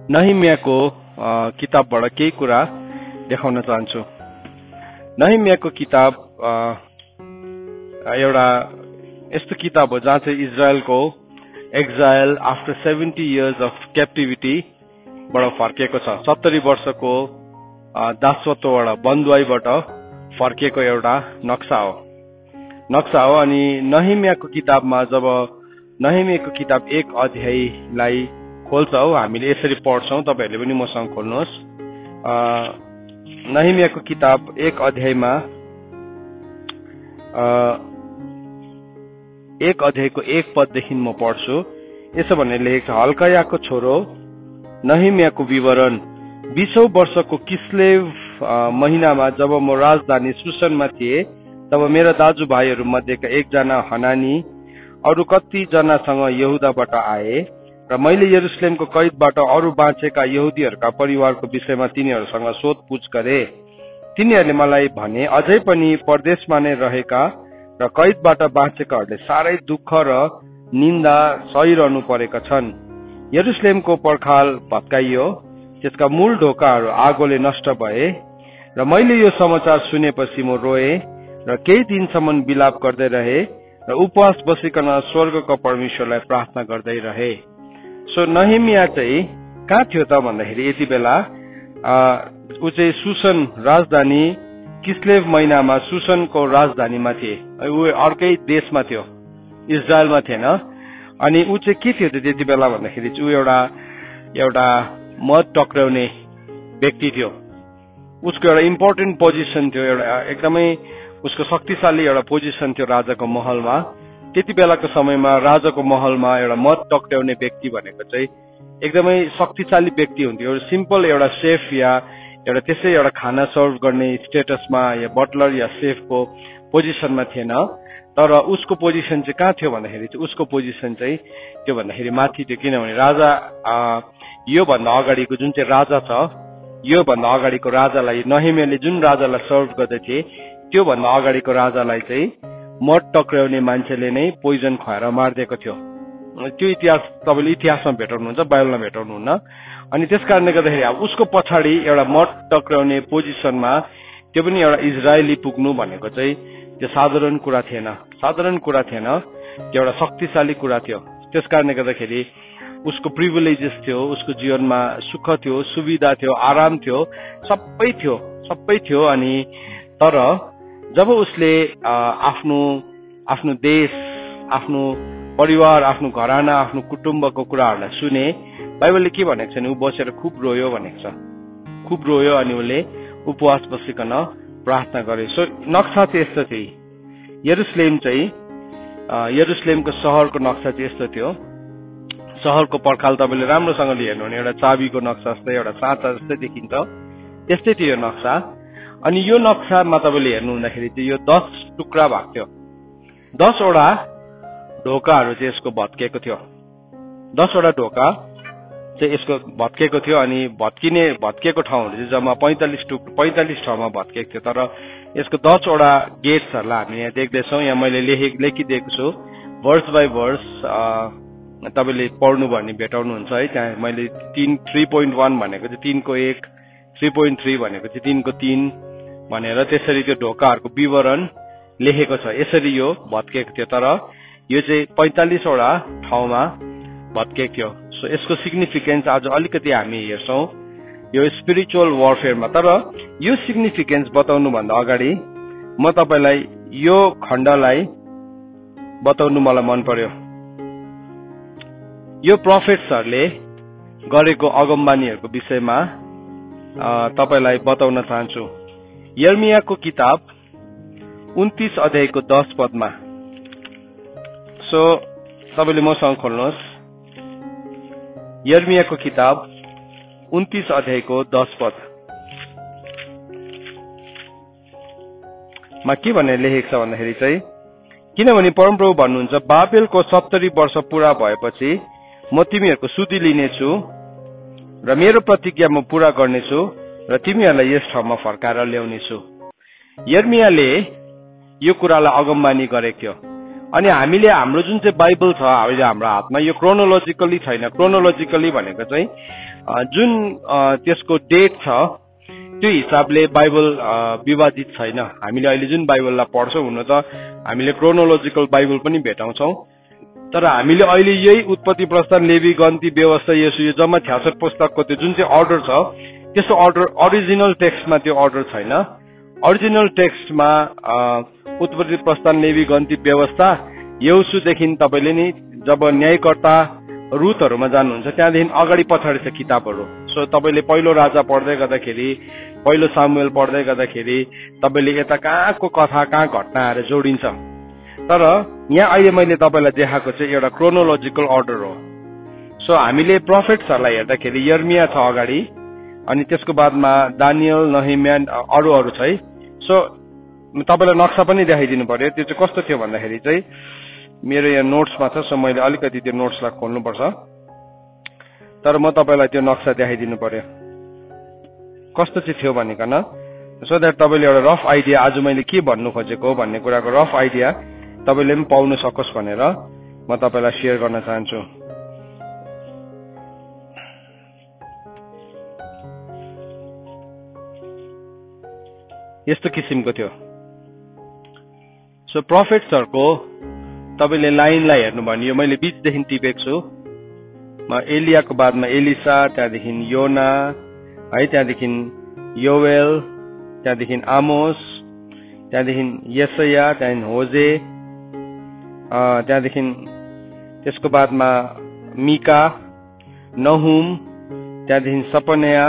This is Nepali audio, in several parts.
नहिमियाको किताबबाट केही कुरा देखाउन चाहन्छु। नहिमियाको किताब एउटा यस्तो किताब हो जहाँ चाहिँ इजरायलको एक्जाइल आफ्टर 70 years अफ क्याप्टिभिटी बाट फर्किएको छ। 70 वर्षको दासत्वबाट बन्धुवाईबाट फर्किएको एउटा नक्सा हो। अनि नहिमियाको किताबमा जब नहिमियाको किताब 1 अध्यायलाई खोल्छौँ हामीले यसरी पढ्छौँ, तपाईहरूले पनि मसँग खोल्नुहोस्। नहिमियाको किताब 1 अध्यायमा 1 अध्यायको 1 पददेखि म पढ्छु। यसो भन्ने लेखेको छ, हल्कायाको छोरो नहिमियाको विवरण। 20औं वर्षको किस्लेव महिनामा जब म राजधानी सुसनमा थिए, तब मेरा दाजुभाइहरू मध्येका एकजना हनानी अरू कतिजनासँग यहुदाबाट आए र मैले यरुसलेमको कैदबाट अरू बाँचेका यहुदीहरूका परिवारको विषयमा तिनीहरूसँग सोधपुछ गरे। तिनीहरूले मलाई भने, अझै पनि परदेशमा नै रहेका र कैदबाट बाँचेकाहरूले साह्रै दुःख र निन्दा सहिरहनु परेका छन्। यरुसलेमको पर्खाल भत्काइयो, त्यसका मूल ढोकाहरू आगोले नष्ट भए र मैले यो समाचार सुनेपछि म रोए र केही दिनसम्म विलाप गर्दै रहे र उपवास बसिकन स्वर्गको परमेश्वरलाई प्रार्थना गर्दै रहे। सो नहिमिया चाहिँ कहाँ थियो त भन्दाखेरि यति बेला ऊ चाहिँ सुसन राजधानी किस्लेव महिनामा सुसनको राजधानीमा थिए। ऊ अर्कै देशमा थियो, इजरायलमा थिएन। अनि ऊ चाहिँ के थियो त त्यति बेला भन्दाखेरि चाहिँ ऊ एउटा मत टक्राउने व्यक्ति थियो। उसको एउटा इम्पोर्टेन्ट पोजिसन थियो, एउटा एकदमै उसको शक्तिशाली एउटा पोजिसन थियो राजाको महलमा। त्यति बेलाको समयमा राजाको महलमा एउटा मत टक्राउने व्यक्ति भनेको चाहिँ एकदमै शक्तिशाली व्यक्ति हुन्थ्यो। एउटा सिम्पल एउटा सेफ या एउटा त्यसै एउटा खाना सर्भ गर्ने स्टेटसमा या बटलर या सेफको पोजिसनमा थिएन। तर उसको पोजिसन चाहिँ कहाँ थियो भन्दाखेरि चाहिँ उसको पोजिसन चाहिँ त्यो भन्दाखेरि माथि थियो। किनभने राजा योभन्दा अगाडिको जुन चाहिँ राजा छ, योभन्दा अगाडिको राजालाई नहिमियाले जुन राजालाई सर्भ गर्दै थिए त्योभन्दा अगाडिको राजालाई चाहिँ मत टक्राउने मान्छेले नै पोइजन खुवाएर मारिदिएको थियो। त्यो इतिहास तपाईँले इतिहासमा भेटाउनुहुन्छ, बाइबलमा भेटाउनुहुन्न। अनि त्यस कारणले गर्दाखेरि अब उसको पछाडि एउटा मत टक्राउने पोजिसनमा त्यो पनि एउटा इजरायली पुग्नु भनेको चाहिँ त्यो साधारण कुरा थिएन, त्यो एउटा शक्तिशाली कुरा थियो। त्यस कारणले गर्दाखेरि उसको प्रिभिलेजेस थियो, उसको जीवनमा सुख थियो, सुविधा थियो, आराम थियो, सबै थियो। अनि तर जब उसले आफ्नो देश, आफ्नो परिवार, आफ्नो घराना, आफ्नो कुटुम्बको कुराहरूलाई सुने, बाइबलले के भनेको छ भने ऊ बसेर खुब रोयो भनेको छ। खुब रोयो अनि उसले उपवास बसिकन प्रार्थना गरे। सो नक्सा चाहिँ यस्तो थियो। यरुसलेमको सहरको नक्सा चाहिँ यस्तो थियो। सहरको पर्खाल तपाईँले राम्रोसँगले हेर्नु भने एउटा चाबीको नक्सा जस्तै, एउटा साँचा जस्तै देखिन्छ, त्यस्तै थियो यो नक्सा। अनि यो नक्सामा तपाईँले हेर्नु हुँदाखेरि चाहिँ यो 10 टुक्रा भएको थियो। 10 वटा ढोकाहरू चाहिँ यसको भत्किएको थियो। 10 वटा ढोका चाहिँ यसको भत्किएको थियो। अनि भत्किएको ठाउँहरू चाहिँ जम्मा 45 ठाउँमा भत्किएको थियो। तर यसको 10 वटा गेट्सहरूलाई हामी यहाँ देख्दैछौँ। यहाँ मैले लेखिदिएको छु, वर्स बाई वर्स तपाईँले पढ्नु भने भेटाउनुहुन्छ है। त्यहाँ मैले 3.1 भनेको चाहिँ 3 को 1, 3.3 भनेको चाहिँ 3 को 3 भनेर त्यसरी त्यो ढोकाहरूको विवरण लेखेको छ। यसरी यो भत्किएको थियो। तर यो चाहिँ 45 वटा ठाउँमा भत्किएको थियो। सो यसको सिग्निफिकेन्स आज अलिकति हामी हेर्छौँ यो स्पिरिचुअल वारफेयरमा। तर यो सिग्निफिकेन्स बताउनुभन्दा अगाडि म तपाईँलाई यो खण्डलाई बताउनु मलाई मन पर्यो। यो प्रोफेट्सहरूले गरेको अगमबानीहरूको विषयमा तपाईँलाई बताउन चाहन्छु। यर्मियाको किताब 29 अध्यायको 10 पदमा। सो तपाईँले मसँग खोल्नुहोस्। यर्मियाको किताब 29 अध्यायको 10 पद मा के भनेर लेखेको छ भन्दाखेरि चाहिँ, किनभने परमप्रभु भन्नुहुन्छ, बाबेलको 70 वर्ष पूरा भएपछि म तिमीहरूको सुधि लिनेछु र मेरो प्रतिज्ञा म पूरा गर्नेछु र तिमीहरूलाई यस ठाउँमा फर्काएर ल्याउनेछु। यर्मियाले यो कुरालाई अगमबानी गरेको थियो। अनि हामीले हाम्रो जुन चाहिँ बाइबल छ अहिले हाम्रो हातमा, यो क्रोनोलोजिकली छैन। क्रोनोलोजिकली भनेको चाहिँ जुन त्यसको डेट छ त्यो हिसाबले बाइबल विवादित छैन। हामीले अहिले जुन बाइबललाई पढ्छौँ हुन त हामीले क्रोनोलोजिकल बाइबल पनि भेटाउँछौँ, तर हामीले अहिले यही उत्पत्ति, प्रस्थान, लेवी, गन्ती, व्यवस्था, यसो यो जम्मा 66 पुस्तकको त्यो जुन चाहिँ अर्डर छ त्यस्तो अर्डर ओरिजिनल टेक्स्टमा त्यो अर्डर छैन। ओरिजिनल टेक्स्टमा उत्पत्ति, प्रस्थान, लेवी, गन्ती, व्यवस्था, यहोशूदेखि तपाईँले नि जब न्यायकर्ता रुथहरूमा जानुहुन्छ त्यहाँदेखि अगाडि पछाडि छ किताबहरू। सो तपाईँले पहिलो राजा पढ्दै गर्दाखेरि, पहिलो सामुएल पढ्दै गर्दाखेरि तपाईँले यता कहाँको कथा कहाँ घटना आएर जोडिन्छ। तर यहाँ अहिले मैले तपाईँलाई देखाएको चाहिँ एउटा क्रोनोलोजिकल अर्डर हो। सो हामीले प्रोफेट्सहरूलाई हेर्दाखेरि यर्मिया छ अगाडि, अनि त्यसको बादमा दानियल, नहमिया, अरू छ है। सो तपाईँलाई नक्सा पनि देखाइदिनु पर्यो। त्यो चाहिँ कस्तो थियो भन्दाखेरि चाहिँ मेरो यहाँ नोट्समा छ, सो मैले अलिकति त्यो नोट्सलाई खोल्नुपर्छ, तर म तपाईँलाई त्यो नक्सा देखाइदिनु पर्यो कस्तो चाहिँ थियो भनिकन, सो द्याट तपाईँले एउटा रफ आइडिया आज मैले के भन्नु खोजेको हो भन्ने कुराको रफ आइडिया तपाईँले पनि पाउनु सकोस् भनेर म तपाईँलाई सेयर गर्न चाहन्छु। यस्तो किसिमको थियो। सो प्रोफेट्सहरूको तपाईँले लाइनलाई हेर्नुभयो भने यो मैले बीचदेखि टिपेको छु। एलियाको बादमा एलिसा, त्यहाँदेखि योना है, त्यहाँदेखि योवेल, त्यहाँदेखि आमोस, त्यहाँदेखि यसया, त्यहाँदेखि होजे, त्यहाँदेखि त्यसको बादमा मिका, नहुम, त्यहाँदेखि सपन्या,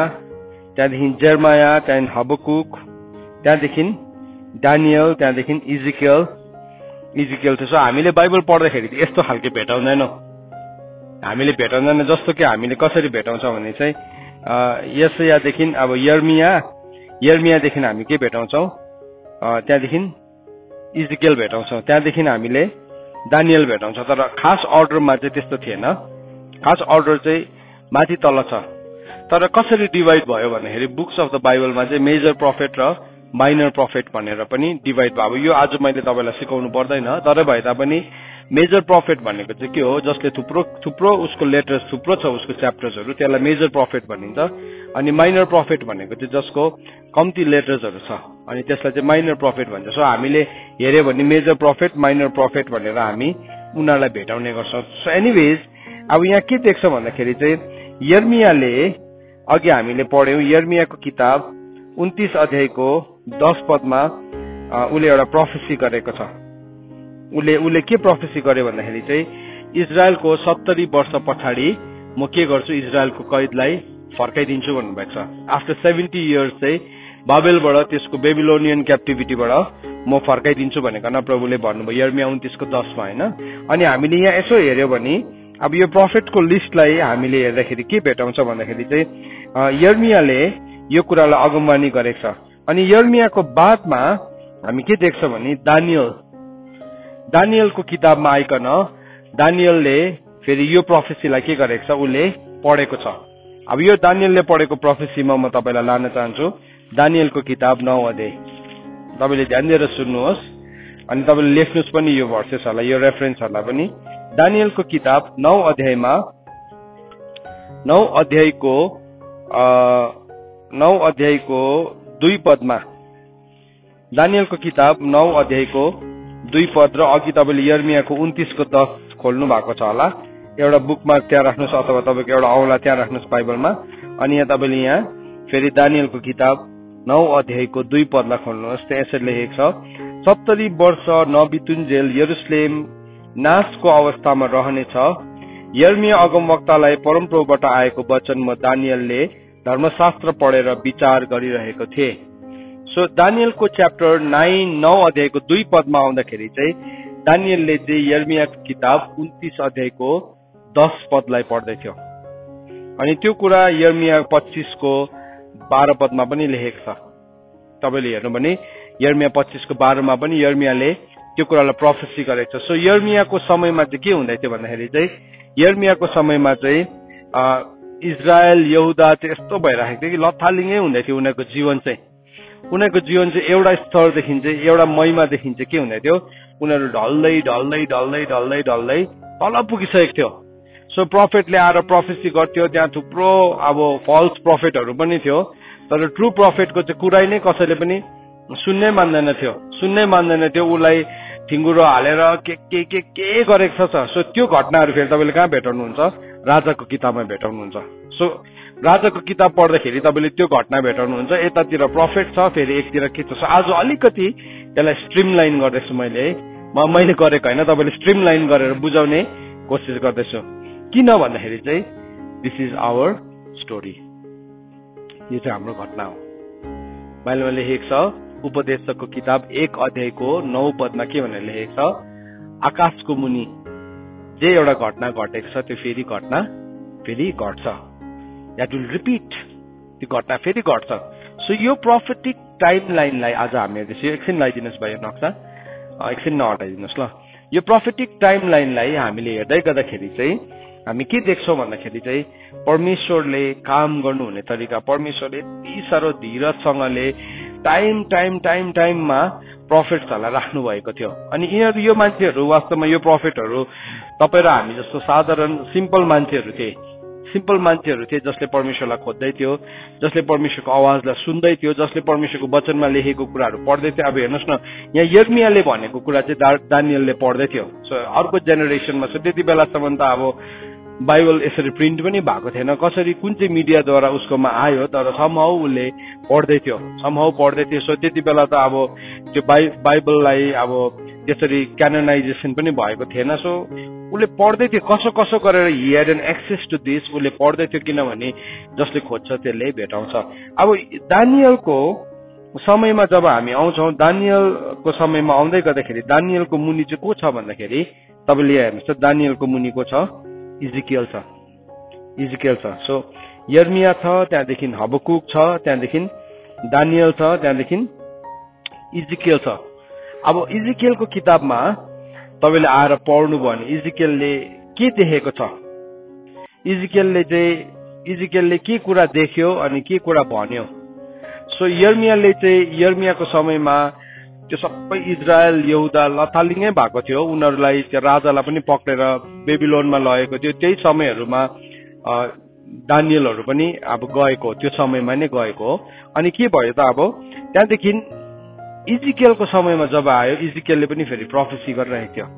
त्यहाँदेखि जर्माया, त्यहाँदेखि हबकुक, त्यहाँदेखि दानियल, त्यहाँदेखि इजिकेल थियो। सो हामीले बाइबल पढ्दाखेरि यस्तो खालके भेटाउँदैनौँ, हामीले भेटाउँदैन। जस्तो कि हामीले कसरी भेटाउँछौँ भने चाहिँ यसयादेखि अब यर्मियादेखि हामी के भेटाउँछौँ, त्यहाँदेखि इजिकेल भेटाउँछौँ, त्यहाँदेखि हामीले दानियल भेटाउँछौँ। तर खास अर्डरमा चाहिँ त्यस्तो थिएन, खास अर्डर चाहिँ माथि तल छ। तर कसरी डिभाइड भयो भन्दाखेरि बुक्स अफ द बाइबलमा चाहिँ मेजर प्रोफेट र माइनर प्रोफेट भनेर पनि डिभाइड भयो। अब यो आज मैले तपाईँलाई सिकाउनु पर्दैन, तर भए तापनि मेजर प्रोफेट भनेको चाहिँ के हो, जसले थुप्रो उसको लेटर्स थुप्रो छ, उसको च्याप्टर्सहरू, त्यसलाई मेजर प्रोफेट भनिन्छ। अनि माइनर प्रोफेट भनेको चाहिँ जसको कम्ती लेटर्सहरू छ, अनि त्यसलाई चाहिँ माइनर प्रोफेट भन्छ। सो हामीले हेऱ्यो भने मेजर प्रोफेट, माइनर प्रोफेट भनेर हामी उनीहरूलाई भेटाउने गर्छौँ। सो एनिवेज अब यहाँ के देख्छ भन्दाखेरि चाहिँ यर्मियाले अघि हामीले पढ्यौँ, यर्मियाको किताब 29 अध्यायको 10 पदमा उसले एउटा प्रोफेसी गरेको छ। उसले के प्रोफेसी गर्यो भन्दाखेरि चाहिँ इजरायलको 70 वर्ष पछाडि म के गर्छु, इजरायलको कैदलाई फर्काइदिन्छु भन्नुभएको छ। आफ्टर 70 इयर्स चाहिँ बाबेलबाट, त्यसको बेबिलोनियन क्याप्टिभिटीबाट म फर्काइदिन्छु भनेर प्रभुले भन्नुभयो यर्मिया 29:10 मा होइन। अनि हामीले यहाँ यसो हेर्यो भने अब यो प्रोफेटको लिस्टलाई हामीले हेर्दाखेरि के भेटाउँछ भन्दाखेरि चाहिँ यर्मियाले यो कुरालाई अगमवाणी गरेको छ। अनि यर्मियाको बादमा हामी के देख्छ भने दानियलको किताबमा आइकन दानियलले फेरि यो प्रोफेसीलाई के गरेको छ, उसले पढेको छ। अब यो दानियलले पढेको प्रोफेसीमा म तपाईँलाई लान चाहन्छु। दानियलको किताब 9 अध्याय, तपाईँले ध्यान दिएर सुन्नुहोस्, अनि तपाईँले लेख्नुहोस् पनि यो भर्सेसहरूलाई, यो रेफरेन्सहरूलाई पनि। दानियलको किताब 9 अध्यायको 2 पदमा, दानियलको किताब 9 अध्यायको 2 पद र अघि तपाईँले यर्मियाको 29:10 खोल्नु भएको छ होला। एउटा बुकमार्क त्यहाँ राख्नुहोस् अथवा तपाईँको एउटा औँला त्यहाँ राख्नुहोस् बाइबलमा। अनि यहाँ तपाईँले यहाँ फेरि दानियलको किताब 9 अध्यायको 2 पदलाई खोल्नुहोस्। त्यहाँ यसरी लेखेको छ, 70 वर्ष नबितुन्जेल यरुसलेम नाशको अवस्थामा रहनेछ। यर्मिया अगमवक्तालाई परमप्रभुबाट आएको वचन म दानियलले धर्मशास्त्र पढेर विचार गरिरहेको थिए। सो दानियलको च्याप्टर 9 अध्यायको 2 पदमा आउँदाखेरि चाहिँ दानियलले चाहिँ यर्मियाको किताब 29 अध्यायको 10 पदलाई पढ्दै थियो। अनि त्यो कुरा यर्मिया 25को 12 पदमा पनि लेखेको छ। तपाईँले हेर्नु भने यर्मिया 25को 12 मा पनि यर्मियाले त्यो कुरालाई प्रोफेसी गरेको छ। सो यर्मियाको समयमा चाहिँ के हुँदै थियो भन्दाखेरि चाहिँ यर्मियाको समयमा चाहिँ इजरायल, यहुदा चाहिँ यस्तो भइरहेको थियो कि लथालिङै हुँदै थियो। उनीहरूको जीवन चाहिँ एउटा स्तरदेखि चाहिँ एउटा महिमादेखि चाहिँ के हुँदै थियो, उनीहरू ढल्दै तल पुगिसकेको थियो। सो प्रफेटले आएर प्रोफेसी गर्थ्यो, त्यहाँ थुप्रो अब फल्स प्रफेटहरू पनि थियो, तर ट्रु प्रफेटको चाहिँ कुरै नै कसैले पनि सुन्नै मान्दैन थियो। उसलाई ठिङ्गुरो हालेर के गरेको छ। सो त्यो घटनाहरू फेरि तपाईँले कहाँ भेटाउनुहुन्छ? राजाको किताबमा भेटाउनुहुन्छ। सो राजाको किताब पढ्दाखेरि तपाईँले त्यो घटना भेटाउनुहुन्छ। यतातिर प्रफेट छ, फेरि एकतिर के छ। सो आज अलिकति त्यसलाई स्ट्रिमलाइन गर्दैछु मैले गरेको होइन, तपाईँले स्ट्रिमलाइन गरेर बुझाउने कोसिस गर्दैछु। किन भन्दाखेरि चाहिँ दिस इज आवर स्टोरी, यो चाहिँ हाम्रो घटना हो। बाइबलमा लेखेको छ उपदेशकको किताब 1 अध्यायको 9 पदमा के भनेर लेखेको छ? आकाशको मुनि जे एउटा घटना घटेको छ त्यो घटना फेरि घट्छ। द्याट विल रिपिट, त्यो घटना फेरि घट्छ। सो यो प्रोफेटिक टाइम लाइनलाई आज हामी हेर्दैछौँ। एकछिन लगाइदिनुहोस् भाइ नक्सा, एकछिन नहटाइदिनुहोस् ल। यो प्रोफेटिक टाइम लाइनलाई हामीले हेर्दै गर्दाखेरि चाहिँ हामी के देख्छौँ भन्दाखेरि चाहिँ परमेश्वरले काम गर्नुहुने तरिका, परमेश्वरले यति साह्रो धीरजसँगले टाइममा प्रफेट्सहरूलाई राख्नु भएको थियो। अनि यिनीहरू यो मान्छेहरू वास्तवमा यो प्रफेटहरू तपाईँ र हामी जस्तो साधारण सिम्पल मान्छेहरू थिए जसले परमेश्वरलाई खोज्दै थियो, जसले परमेश्वरको आवाजलाई सुन्दै थियो, जसले परमेश्वरको वचनमा लेखेको कुराहरू पढ्दै थियो। अब हेर्नुहोस् न, यहाँ यर्मियाले भनेको कुरा चाहिँ दानियलले पढ्दै थियो। सो अर्को जेनेरेसनमा छ, त्यति बेलासम्म त अब बाइबल यसरी प्रिन्ट पनि भएको थिएन, कसरी कुन चाहिँ मिडियाद्वारा उसकोमा आयो, तर समहाउ उसले पढ्दै थियो। सो त्यति बेला त अब त्यो बाइबललाई अब त्यसरी क्यानोनाइजेसन पनि भएको थिएन। सो उसले पढ्दै थियो, कसो गरेर he had an access to this, उसले पढ्दै थियो, किनभने जसले खोज्छ त्यसले भेटाउँछ। अब दानियलको समयमा जब हामी आउँछौँ, दानियलको समयमा आउँदै गर्दाखेरि दानियलको मुनि चाहिँ को छ भन्दाखेरि तपाईँले हेर्नुहोस् त, दानियलको मुनि को छ? इजिकियल छ। सो यर्मिया छ, त्यहाँदेखि हबकुक छ, त्यहाँदेखि दानियल छ, त्यहाँदेखि इजिकियल छ। अब इजिकियलको किताबमा तपाईँले आएर पढ्नुभयो भने इजिकियलले के देखेको छ, इजिकियलले के कुरा देख्यो अनि के कुरा भन्यो। सो यर्मियाको समयमा त्यो सबै इजरायल यहुदा लथालिङै भएको थियो। उनीहरूलाई त्यो राजालाई पनि पक्रेर बेबिलोनमा लगेको थियो। त्यही समयहरूमा दानियलहरू पनि अब गएको, त्यो समयमा नै गएको हो। अनि के भयो त, अब त्यहाँदेखि इजिकियलको समयमा जब आयो, इजिकियलले पनि फेरि प्रोफेसी गरिरहेको थियो।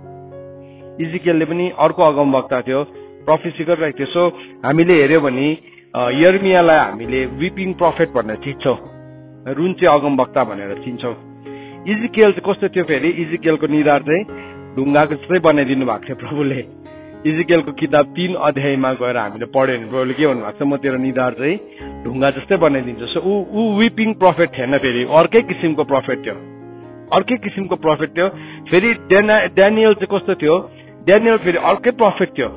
इजिकियलले पनि अर्को अगमवक्ता थियो, प्रोफेसी गरिरहेको थियो। सो हामीले हेऱ्यौँ भने यर्मियालाई हामीले विपिङ प्रफेट भनेर चिन्छौँ, रुन्चे अगमवक्ता भनेर चिन्छौँ। इजिकियल चाहिँ कस्तो थियो फेरि? इजिकियलको निधार चाहिँ ढुङ्गाको जस्तै बनाइदिनु भएको थियो प्रभुले। इजिकियलको किताब 3 अध्यायमा गएर हामीले पढ्यो भने प्रभुले के भन्नुभएको छ? म तेरो निधार चाहिँ ढुङ्गा जस्तै बनाइदिन्छु। सो ऊ विपिङ प्रफेट थिएन, फेरि अर्कै किसिमको प्रफेट थियो। फेरि ड्यानियल चाहिँ कस्तो थियो? ड्यानियल फेरि अर्कै प्रफेट थियो।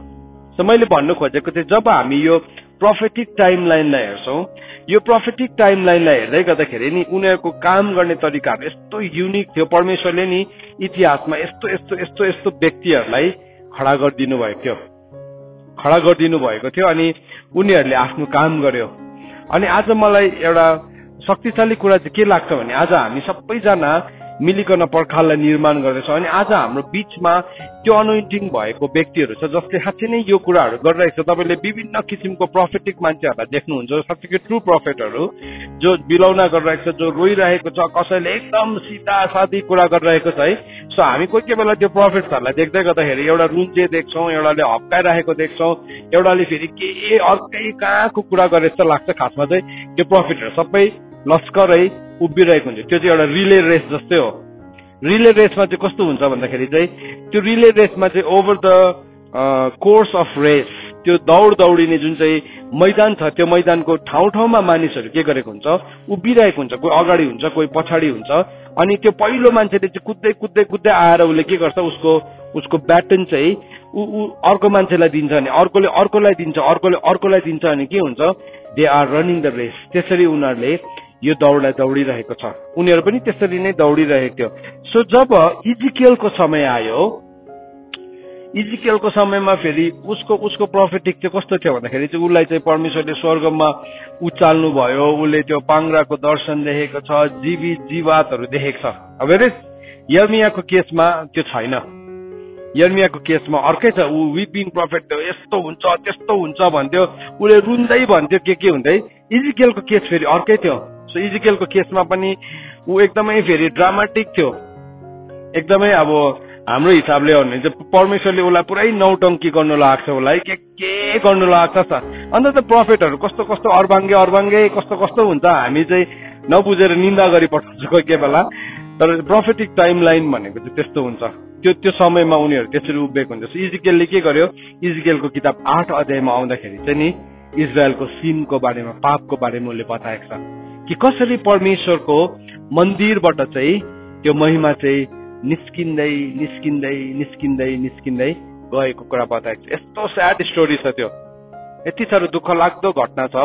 सो मैले भन्नु खोजेको चाहिँ जब हामी यो प्रोफेटिक टाइम लाइनलाई हेर्छौँ, यो प्रोफेटिक टाइम लाइनलाई हेर्दै गर्दाखेरि नि उनीहरूको काम गर्ने तरिकाहरू यस्तो युनिक थियो। परमेश्वरले नि इतिहासमा यस्तो व्यक्तिहरूलाई खडा गरिदिनु भएको थियो अनि उनीहरूले आफ्नो काम गर्यो। अनि आज मलाई एउटा शक्तिशाली कुरा चाहिँ के लाग्छ भने आज हामी सबैजना मिलिकन पर्खाललाई निर्माण गर्दैछौँ। अनि आज हाम्रो बिचमा त्यो अनोइन्टिङ भएको व्यक्तिहरू छ जसले साँच्चै नै यो कुराहरू गरिरहेको छ। तपाईँले विभिन्न किसिमको प्रोफेटिक मान्छेहरूलाई देख्नुहुन्छ, साँच्चै ट्रु प्रोफेटहरू जो बिलौना गरिरहेको छ, जो रोइरहेको छ, कसैले एकदम सिधा सादी कुरा गरिरहेको छ है। सो हामी कोही बेला त्यो प्रोफेट्सहरूलाई देख्दै गर्दाखेरि एउटा रुन्चे देख्छौँ, एउटाले हप्काइरहेको देख्छौँ, एउटाले फेरि के अर्कै कहाँको कुरा गरे जस्तो लाग्छ। खासमा चाहिँ त्यो प्रोफेटहरू सबै लस्करै उभिरहेको हुन्छ। त्यो चाहिँ एउटा रिले रेस जस्तै हो। रिले रेसमा चाहिँ कस्तो हुन्छ भन्दाखेरि चाहिँ त्यो रिले रेसमा चाहिँ over the course of race, त्यो दौडिने जुन चाहिँ मैदान छ, त्यो मैदानको ठाउँमा मानिसहरू के गरेको हुन्छ? उभिरहेको हुन्छ। कोही अगाडि हुन्छ, कोही पछाडि हुन्छ। अनि त्यो पहिलो मान्छेले चाहिँ कुद्दै आएर उसले के गर्छ? उसको ब्याटन चाहिँ अर्को मान्छेलाई दिन्छ, अनि अर्कोले अर्कोलाई दिन्छ, अर्कोलाई दिन्छ। अनि के हुन्छ? They are running the race. त्यसरी उनीहरूले यो दौडलाई दौडिरहेको छ। उनीहरू पनि त्यसरी नै दौडिरहेको थियो। सो जब इजिकियलको समय आयो, इजिकियलको समयमा फेरि उसको प्रोफेटिक चाहिँ कस्तो थियो भन्दाखेरि चाहिँ उसलाई चाहिँ परमेश्वरले स्वर्गमा उचाल्नु भयो। उसले त्यो पाङ्ग्राको दर्शन देखेको छ, जीवित जीवातहरू देखेको छ। अब हेर्नुहोस्, यर्मियाको केसमा त्यो छैन। यर्मियाको केसमा अर्कै छ, ऊ विपिङ प्रफेट यस्तो हुन्छ त्यस्तो हुन्छ भन्थ्यो, उसले रुन्दै भन्थ्यो के हुँदै। इजिकेलको केस फेरि अर्कै थियो। सो इजिकेलको केसमा पनि ऊ एकदमै फेरि ड्रामाटिक थियो, एकदमै अब हाम्रो हिसाबले हो भने चाहिँ परमेश्वरले उसलाई पुरै नौटङ्की गर्नु लाग्छ, उसलाई के गर्नु लाग्छ त। अन्त त प्रफेटहरू कस्तो कस्तो अर्बाङ्गे कस्तो कस्तो हुन्छ, हामी चाहिँ नबुझेर निन्दा गरिपठाउँछ कोही कोही बेला। तर प्रोफेटिक टाइमलाइन भनेको चाहिँ त्यस्तो हुन्छ, त्यो समयमा उनीहरू त्यसरी उभिएको हुन्छ। इजिकेलले के गर्यो, इजिकेलको किताब 8 अध्यायमा आउँदाखेरि चाहिँ नि इजरायलको सिनको बारेमा, पापको बारेमा उसले बताएको छ कि कसरी परमेश्वरको मन्दिरबाट चाहिँ त्यो महिमा चाहिँ निस्किँदै निस्किँदै निस्किँदै निस्किँदै गएको कुरा बताएको छ। यस्तो स्याड स्टोरी छ त्यो, यति साह्रो दुःख लाग्दो घटना छ।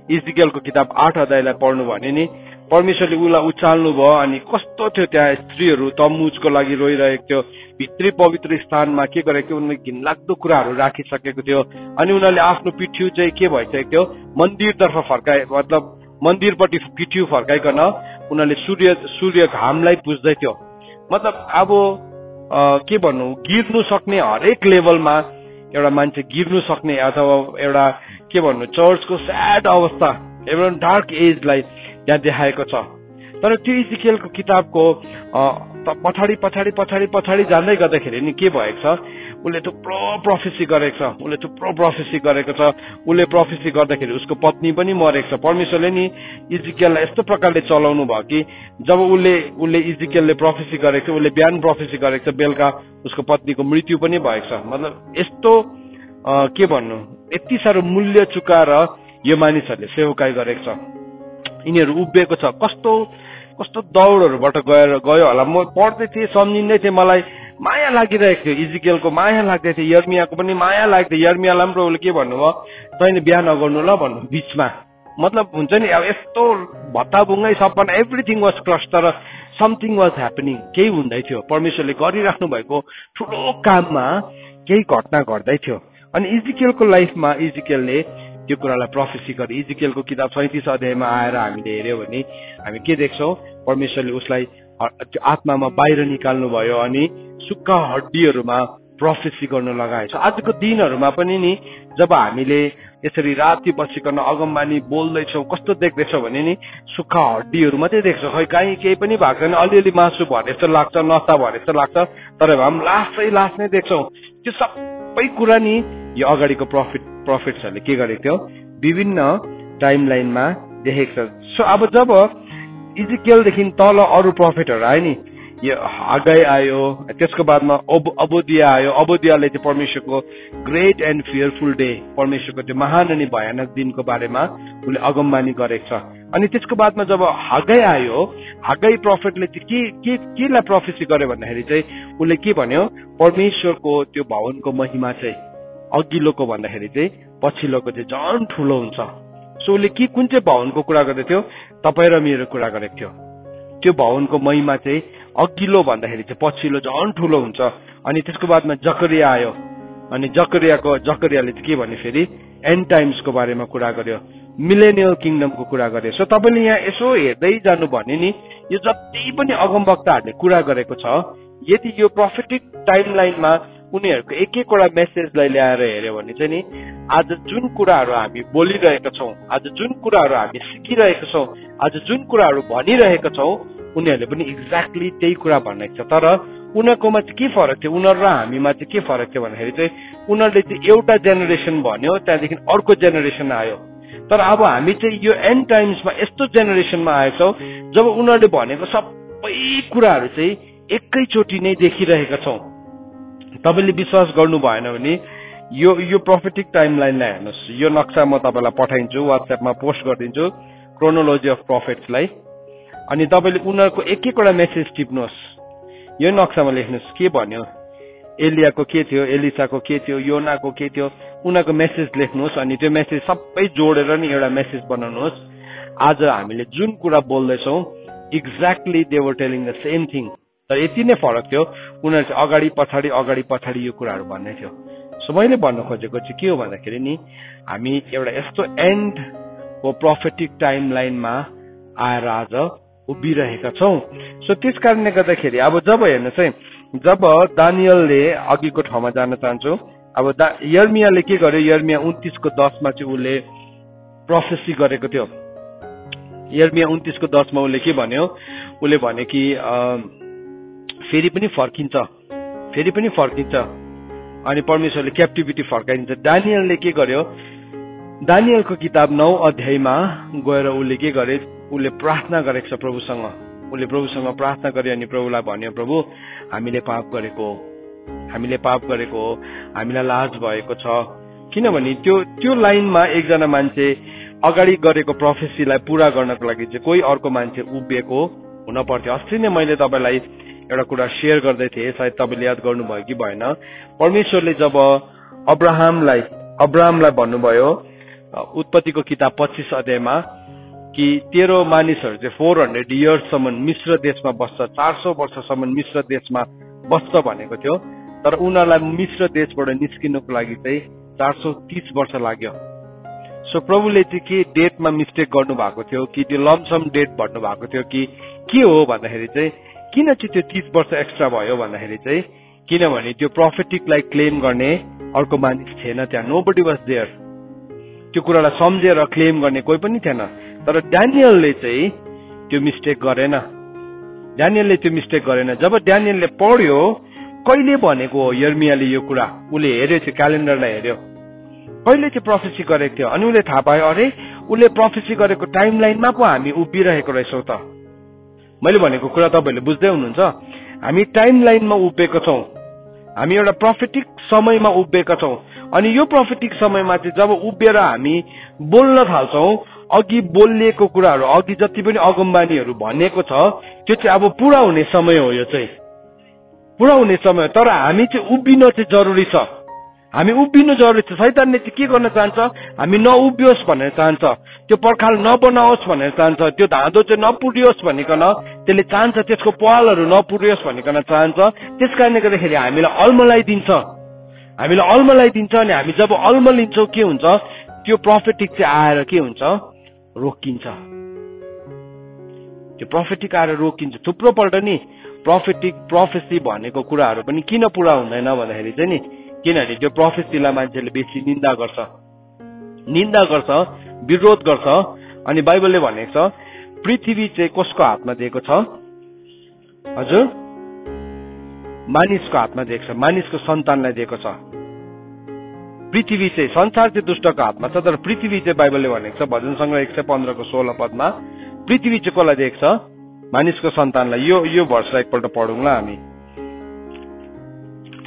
इजिकेलको किताब 8 अध्यायलाई पढ्नु भने नि परमेश्वरले उसलाई उचाल्नु भयो, अनि कस्तो थियो त्यहाँ स्त्रीहरू तम्मुजको लागि रोइरहेको थियो, भित्री पवित्र स्थानमा के गरेको थियो, उनीहरूले घिनलाग्दो कुराहरू राखिसकेको थियो। अनि उनीहरूले आफ्नो पिठ्यु चाहिँ के भइसकेको थियो, मन्दिरतर्फ फर्काए, मतलब मन्दिरपट्टि पिठ्यु फर्काइकन उनीहरूले सूर्य घामलाई पुज्दै थियो। मतलब अब के भन्नु, गिर्नु सक्ने हरेक लेभलमा एउटा मान्छे गिर्नु सक्ने, अथवा एउटा के भन्नु चर्चको स्याड अवस्था, एउटा डार्क एजलाई त्यहाँ देखाएको छ। तर त्यो इजिकेलको किताबको पछाडि पछाडि पछाडि पछाडि जाँदै गर्दाखेरि नि के भएको छ, उसले थुप्रो प्रोफेसी गरेको छ, उसले प्रोफेसी गर्दाखेरि उसको पत्नी पनि मरेको छ। परमेश्वरले नि इजिकेललाई यस्तो प्रकारले चलाउनु भयो कि जब उसले इजिकेलले प्रोफेसी गरेको छ, उसले बिहान प्रोफेसी गरेको छ, बेलुका उसको पत्नीको मृत्यु पनि भएको छ। मतलब यस्तो के भन्नु, यति साह्रो मूल्य चुकाएर यो मानिसहरूले सेवकाई गरेको छ, यिनीहरू उभिएको छ। कस्तो कस्तो दौडहरूबाट गयो होला। म पढ्दै थिएँ, सम्झिँदै थिएँ, मलाई माया लागिरहेको थियो, इजिकेलको माया लाग्दै थियो, यर्मियाको पनि माया लाग्थ्यो। यर्मियालाई पनि प्रभुले के भन्नुभयो, तैँले बिहा नगर्नु ल भन्नु बिचमा। मतलब हुन्छ नि अब यस्तो भत्ताभुङ्गै सपना, एभ्रिथिङ वाज क्रस, तर समथिङ वाज ह्यापनिङ, केही हुँदै थियो। परमेश्वरले गरिराख्नु भएको ठुलो काममा केही घटना घट्दै थियो। अनि इजिकेलको लाइफमा इजिकेलले त्यो कुरालाई प्रोफेसी गरे। इजिकेलको किताब 37 अध्यायमा आएर हामीले हेऱ्यौँ भने हामी के देख्छौँ, परमेश्वरले उसलाई त्यो आत्मामा बाहिर निकाल्नु भयो अनि सुक्खा हड्डीहरूमा प्रोफेसी गर्न लगाएछ। आजको दिनहरूमा पनि नि जब हामीले यसरी राति बसिकन अगमबानी बोल्दैछौँ, कस्तो देख्दैछौँ भने नि सुक्खा हड्डीहरू मात्रै देख्छौँ। खै कहीँ केही पनि भएको छैन, अलिअलि मासु भने जस्तो लाग्छ, नसा भने जस्तो लाग्छ, तर हामी लास नै देख्छौँ। त्यो सबै कुरा नि यो अगाडिको प्रोफेट्सहरूले के गरेको थियो, विभिन्न टाइमलाइनमा देखेको छ। सो अब जब इजिकेलदेखि तल अरू प्रोफेटहरू आयो नि, यो हागाई आयो, त्यसको बादमा अबोदिया आयो। अबोदियाले चाहिँ परमेश्वरको ग्रेट एन्ड फियरफुल डे, परमेश्वरको त्यो महान अनि भयानक दिनको बारेमा उसले अगमबानी गरेको छ। अनि त्यसको बादमा जब हागाई आयो, हागाई प्रोफेटले चाहिँ केलाई प्रोफेसी गर्यो भन्दाखेरि चाहिँ उसले के भन्यो, परमेश्वरको त्यो भवनको महिमा चाहिँ अघिल्लोको भन्दाखेरि चाहिँ पछिल्लोको चाहिँ झन् ठुलो हुन्छ। सो उसले कुन चाहिँ भवनको कुरा गर्दै थियो, तपाईँ र मेरो कुरा गरेको थियो। त्यो भवनको महिमा चाहिँ अघिल्लो भन्दाखेरि चाहिँ पछिल्लो झन् ठुलो हुन्छ। अनि त्यसको बादमा जकरिया आयो, अनि जकरियाले चाहिँ के भन्यो, फेरि एन्ड टाइम्सको बारेमा कुरा गर्यो, मिलेनियल किङडमको कुरा गर्यो। सो तपाईँले यहाँ यसो हेर्दै जानु भने नि यो जति पनि अगमवक्ताहरूले कुरा गरेको छ, यदि यो प्रोफेटिक टाइमलाइनमा उनीहरूको एक एकवटा मेसेजलाई ल्याएर हेऱ्यो भने चाहिँ नि आज जुन कुराहरू हामी बोलिरहेका छौँ, आज जुन कुराहरू हामी सिकिरहेका छौँ, आज जुन कुराहरू भनिरहेका छौँ, उनीहरूले पनि एक्ज्याक्टली त्यही कुरा भनेको छ। तर उनीहरूकोमा चाहिँ के फरक थियो, उनीहरू र हामीमा चाहिँ के फरक थियो भन्दाखेरि चाहिँ उनीहरूले चाहिँ एउटा जेनेरेसन भन्यो, त्यहाँदेखि अर्को जेनेरेसन आयो। तर अब हामी चाहिँ यो एन्ड टाइम्समा यस्तो जेनेरेसनमा आएछौँ जब उनीहरूले भनेको सबै कुराहरू चाहिँ एकैचोटि नै देखिरहेका छौँ। तपाईँले विश्वास गर्नु भएन भने यो प्रोफेटिक टाइमलाइनलाई हेर्नुहोस्। यो नक्सा म तपाईँलाई पठाइदिन्छु, वाट्सएपमा पोस्ट गरिदिन्छु, क्रोनोलोजी अफ प्रोफेट्सलाई। अनि तपाईँले उनीहरूको एक एकवटा मेसेज टिप्नुहोस्, यो नक्सामा लेख्नुहोस् के भन्यो, एलियाको के थियो, एलिसाको के थियो, योनाको के थियो, उनीहरूको मेसेज लेख्नुहोस्। अनि त्यो मेसेज सबै जोडेर नि एउटा मेसेज बनाउनुहोस्। आज हामीले जुन कुरा बोल्दैछौँ exactly they were telling the same thing, तर यति नै फरक थियो, उनीहरू चाहिँ अगाडि पछाडि यो कुराहरू भन्ने थियो। सो मैले भन्नु खोजेको चाहिँ के हो भन्दाखेरि नि हामी एउटा यस्तो एन्डको प्रोफेटिक टाइमलाइनमा आएर आज उभिरहेका छौँ। सो त्यस कारणले गर्दाखेरि अब जब हेर्नुहोस् है, जब दानियलले अघिको ठाउँमा जान चाहन्छु। अब यर्मियाले के गर्यो, यर्मिया 29:10 मा चाहिँ उसले प्रोफेसी गरेको थियो। यर्मिया 29:10 मा उसले के भन्यो, उसले भन्यो कि फेरि पनि फर्किन्छ अनि परमेश्वरले क्याप्टिभिटी फर्काइदिन्छ। दानियलले के गर्यो, दानियलको किताब 9 अध्यायमा गएर उसले के गरे, उसले प्रार्थना गरेको छ प्रभुसँग। उसले प्रभुसँग प्रार्थना गरे अनि प्रभुलाई भन्यो, प्रभु हामीले पाप गरेको हो, हामीलाई लाज भएको छ। किनभने त्यो लाइनमा एकजना मान्छे अगाडि गरेको प्रोफेसीलाई पूरा गर्नको लागि चाहिँ कोही अर्को मान्छे उभिएको हुन पर्थ्यो। अस्ति नै मैले तपाईलाई एउटा कुरा शेयर गर्दै थिएँ, सायद तपाईँले याद गर्नुभयो कि भएन। परमेश्वरले जब अब्राहमलाई भन्नुभयो उत्पत्तिको किताब 25 अध्यायमा कि तेरो मानिसहरू चाहिँ 400 इयर्ससम्म मिश्र देशमा बस्छ, 400 वर्षसम्म मिश्र देशमा बस्छ भनेको थियो। तर उनीहरूलाई मिश्र देशबाट निस्किनुको लागि चाहिँ 430 वर्ष लाग्यो। सो प्रभुले चाहिँ के डेटमा मिस्टेक गर्नु भएको थियो कि त्यो लमसम डेट भन्नु भएको थियो कि के हो भन्दाखेरि चाहिँ किन चाहिँ त्यो 30 वर्ष एक्स्ट्रा भयो भन्दाखेरि चाहिँ किनभने त्यो प्रोफेटिकलाई क्लेम गर्ने अर्को मानिस थिएन त्यहाँ। Nobody was there. त्यो कुरालाई सम्झेर क्लेम गर्ने कोही पनि थिएन। तर ड्यानियलले चाहिँ त्यो मिस्टेक गरेन। जब ड्यानियलले पढ्यो कहिले भनेको हो यर्मियाले यो कुरा, उसले हेर्यो, त्यो क्यालेन्डरलाई हेर्यो, कहिले चाहिँ प्रोफेसी गरेको थियो। अनि उसले थाहा पायो, अरे उसले प्रोफेसी गरेको टाइमलाइनमा पो हामी उभिरहेको रहेछौँ त। मैले भनेको कुरा तपाईँहरूले बुझ्दै हुनुहुन्छ। हामी टाइमलाइनमा उभिएको छौँ, हामी एउटा प्रोफेटिक समयमा उभिएका छौँ। अनि यो प्रोफेटिक समयमा चाहिँ जब उभिएर हामी बोल्न थाल्छौँ, अघि बोलिएको कुराहरू, अघि जति पनि अगमबानीहरू भनेको छ त्यो चाहिँ अब पूरा हुने समय हो। यो चाहिँ पूरा हुने समय। तर हामी चाहिँ उभिन चाहिँ जरुरी छ। शैतानले चाहिँ के गर्न चाहन्छ, हामी नउभियोस् भनेर चाहन्छ, त्यो पर्खाल नबनाओस् भनेर चाहन्छ, त्यो धाँधो चाहिँ नपुरियोस् भनिकन त्यसले चाहन्छ, त्यसको पहलहरू नपुरियोस् भनिकन चाहन्छ। त्यस कारणले गर्दाखेरि हामीलाई अल्मलाइदिन्छ अनि हामी जब अल्मलिन्छौँ के हुन्छ, त्यो प्रोफेटिक चाहिँ आएर के हुन्छ, रोकिन्छ। त्यो प्रोफेटिक आएर रोकिन्छ। थुप्रो पल्ट नि प्रोफेसी भनेको कुराहरू पनि किन पूरा हुँदैन भन्दाखेरि चाहिँ नि किनभने त्यो प्रोफेसीलाई मान्छेले बेसी निन्दा गर्छ, विरोध गर्छ। अनि बाइबलले भनेको छ पृथ्वी चाहिँ कसको हातमा दिएको छ? हजुर, मानिसको हातमा दिएको छ, मानिसको सन्तानलाई दिएको छ। पृथ्वी चाहिँ, संसार चाहिँ दुष्टको हातमा छ, तर पृथ्वी चाहिँ बाइबलले भनेको छ भजन संग्रह 115:16 पदमा पृथ्वी चाहिँ कसलाई दिएको छ? मानिसको सन्तानलाई। यो भर्सलाई एकपल्ट पढौँला हामी।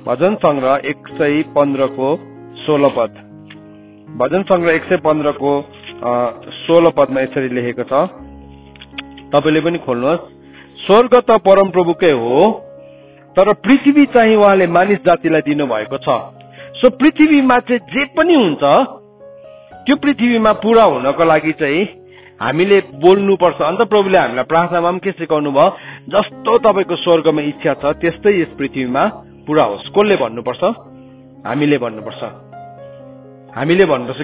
भजन संग्रह 115:16 पद। भजन संग्रह 115:16 पदमा यसरी लेखेको छ, तपाईले पनि खोल्नुहोस्। स्वर्ग त परमप्रभुकै हो, तर पृथ्वी चाहिँ उहाँले मानिस जातिलाई दिनुभएको छ। सो पृथ्वीमा चाहिँ जे पनि हुन्छ त्यो पृथ्वीमा पूरा हुनको लागि चाहिँ हामीले बोल्नुपर्छ। अन्त प्रभुले हामीलाई प्रार्थनामा पनि के सिकाउनु भयो, जस्तो तपाईँको स्वर्गमा इच्छा छ त्यस्तै यस पृथ्वीमा पूरा होस्। कसले भन्नुपर्छ? हामीले भन्नुपर्छ।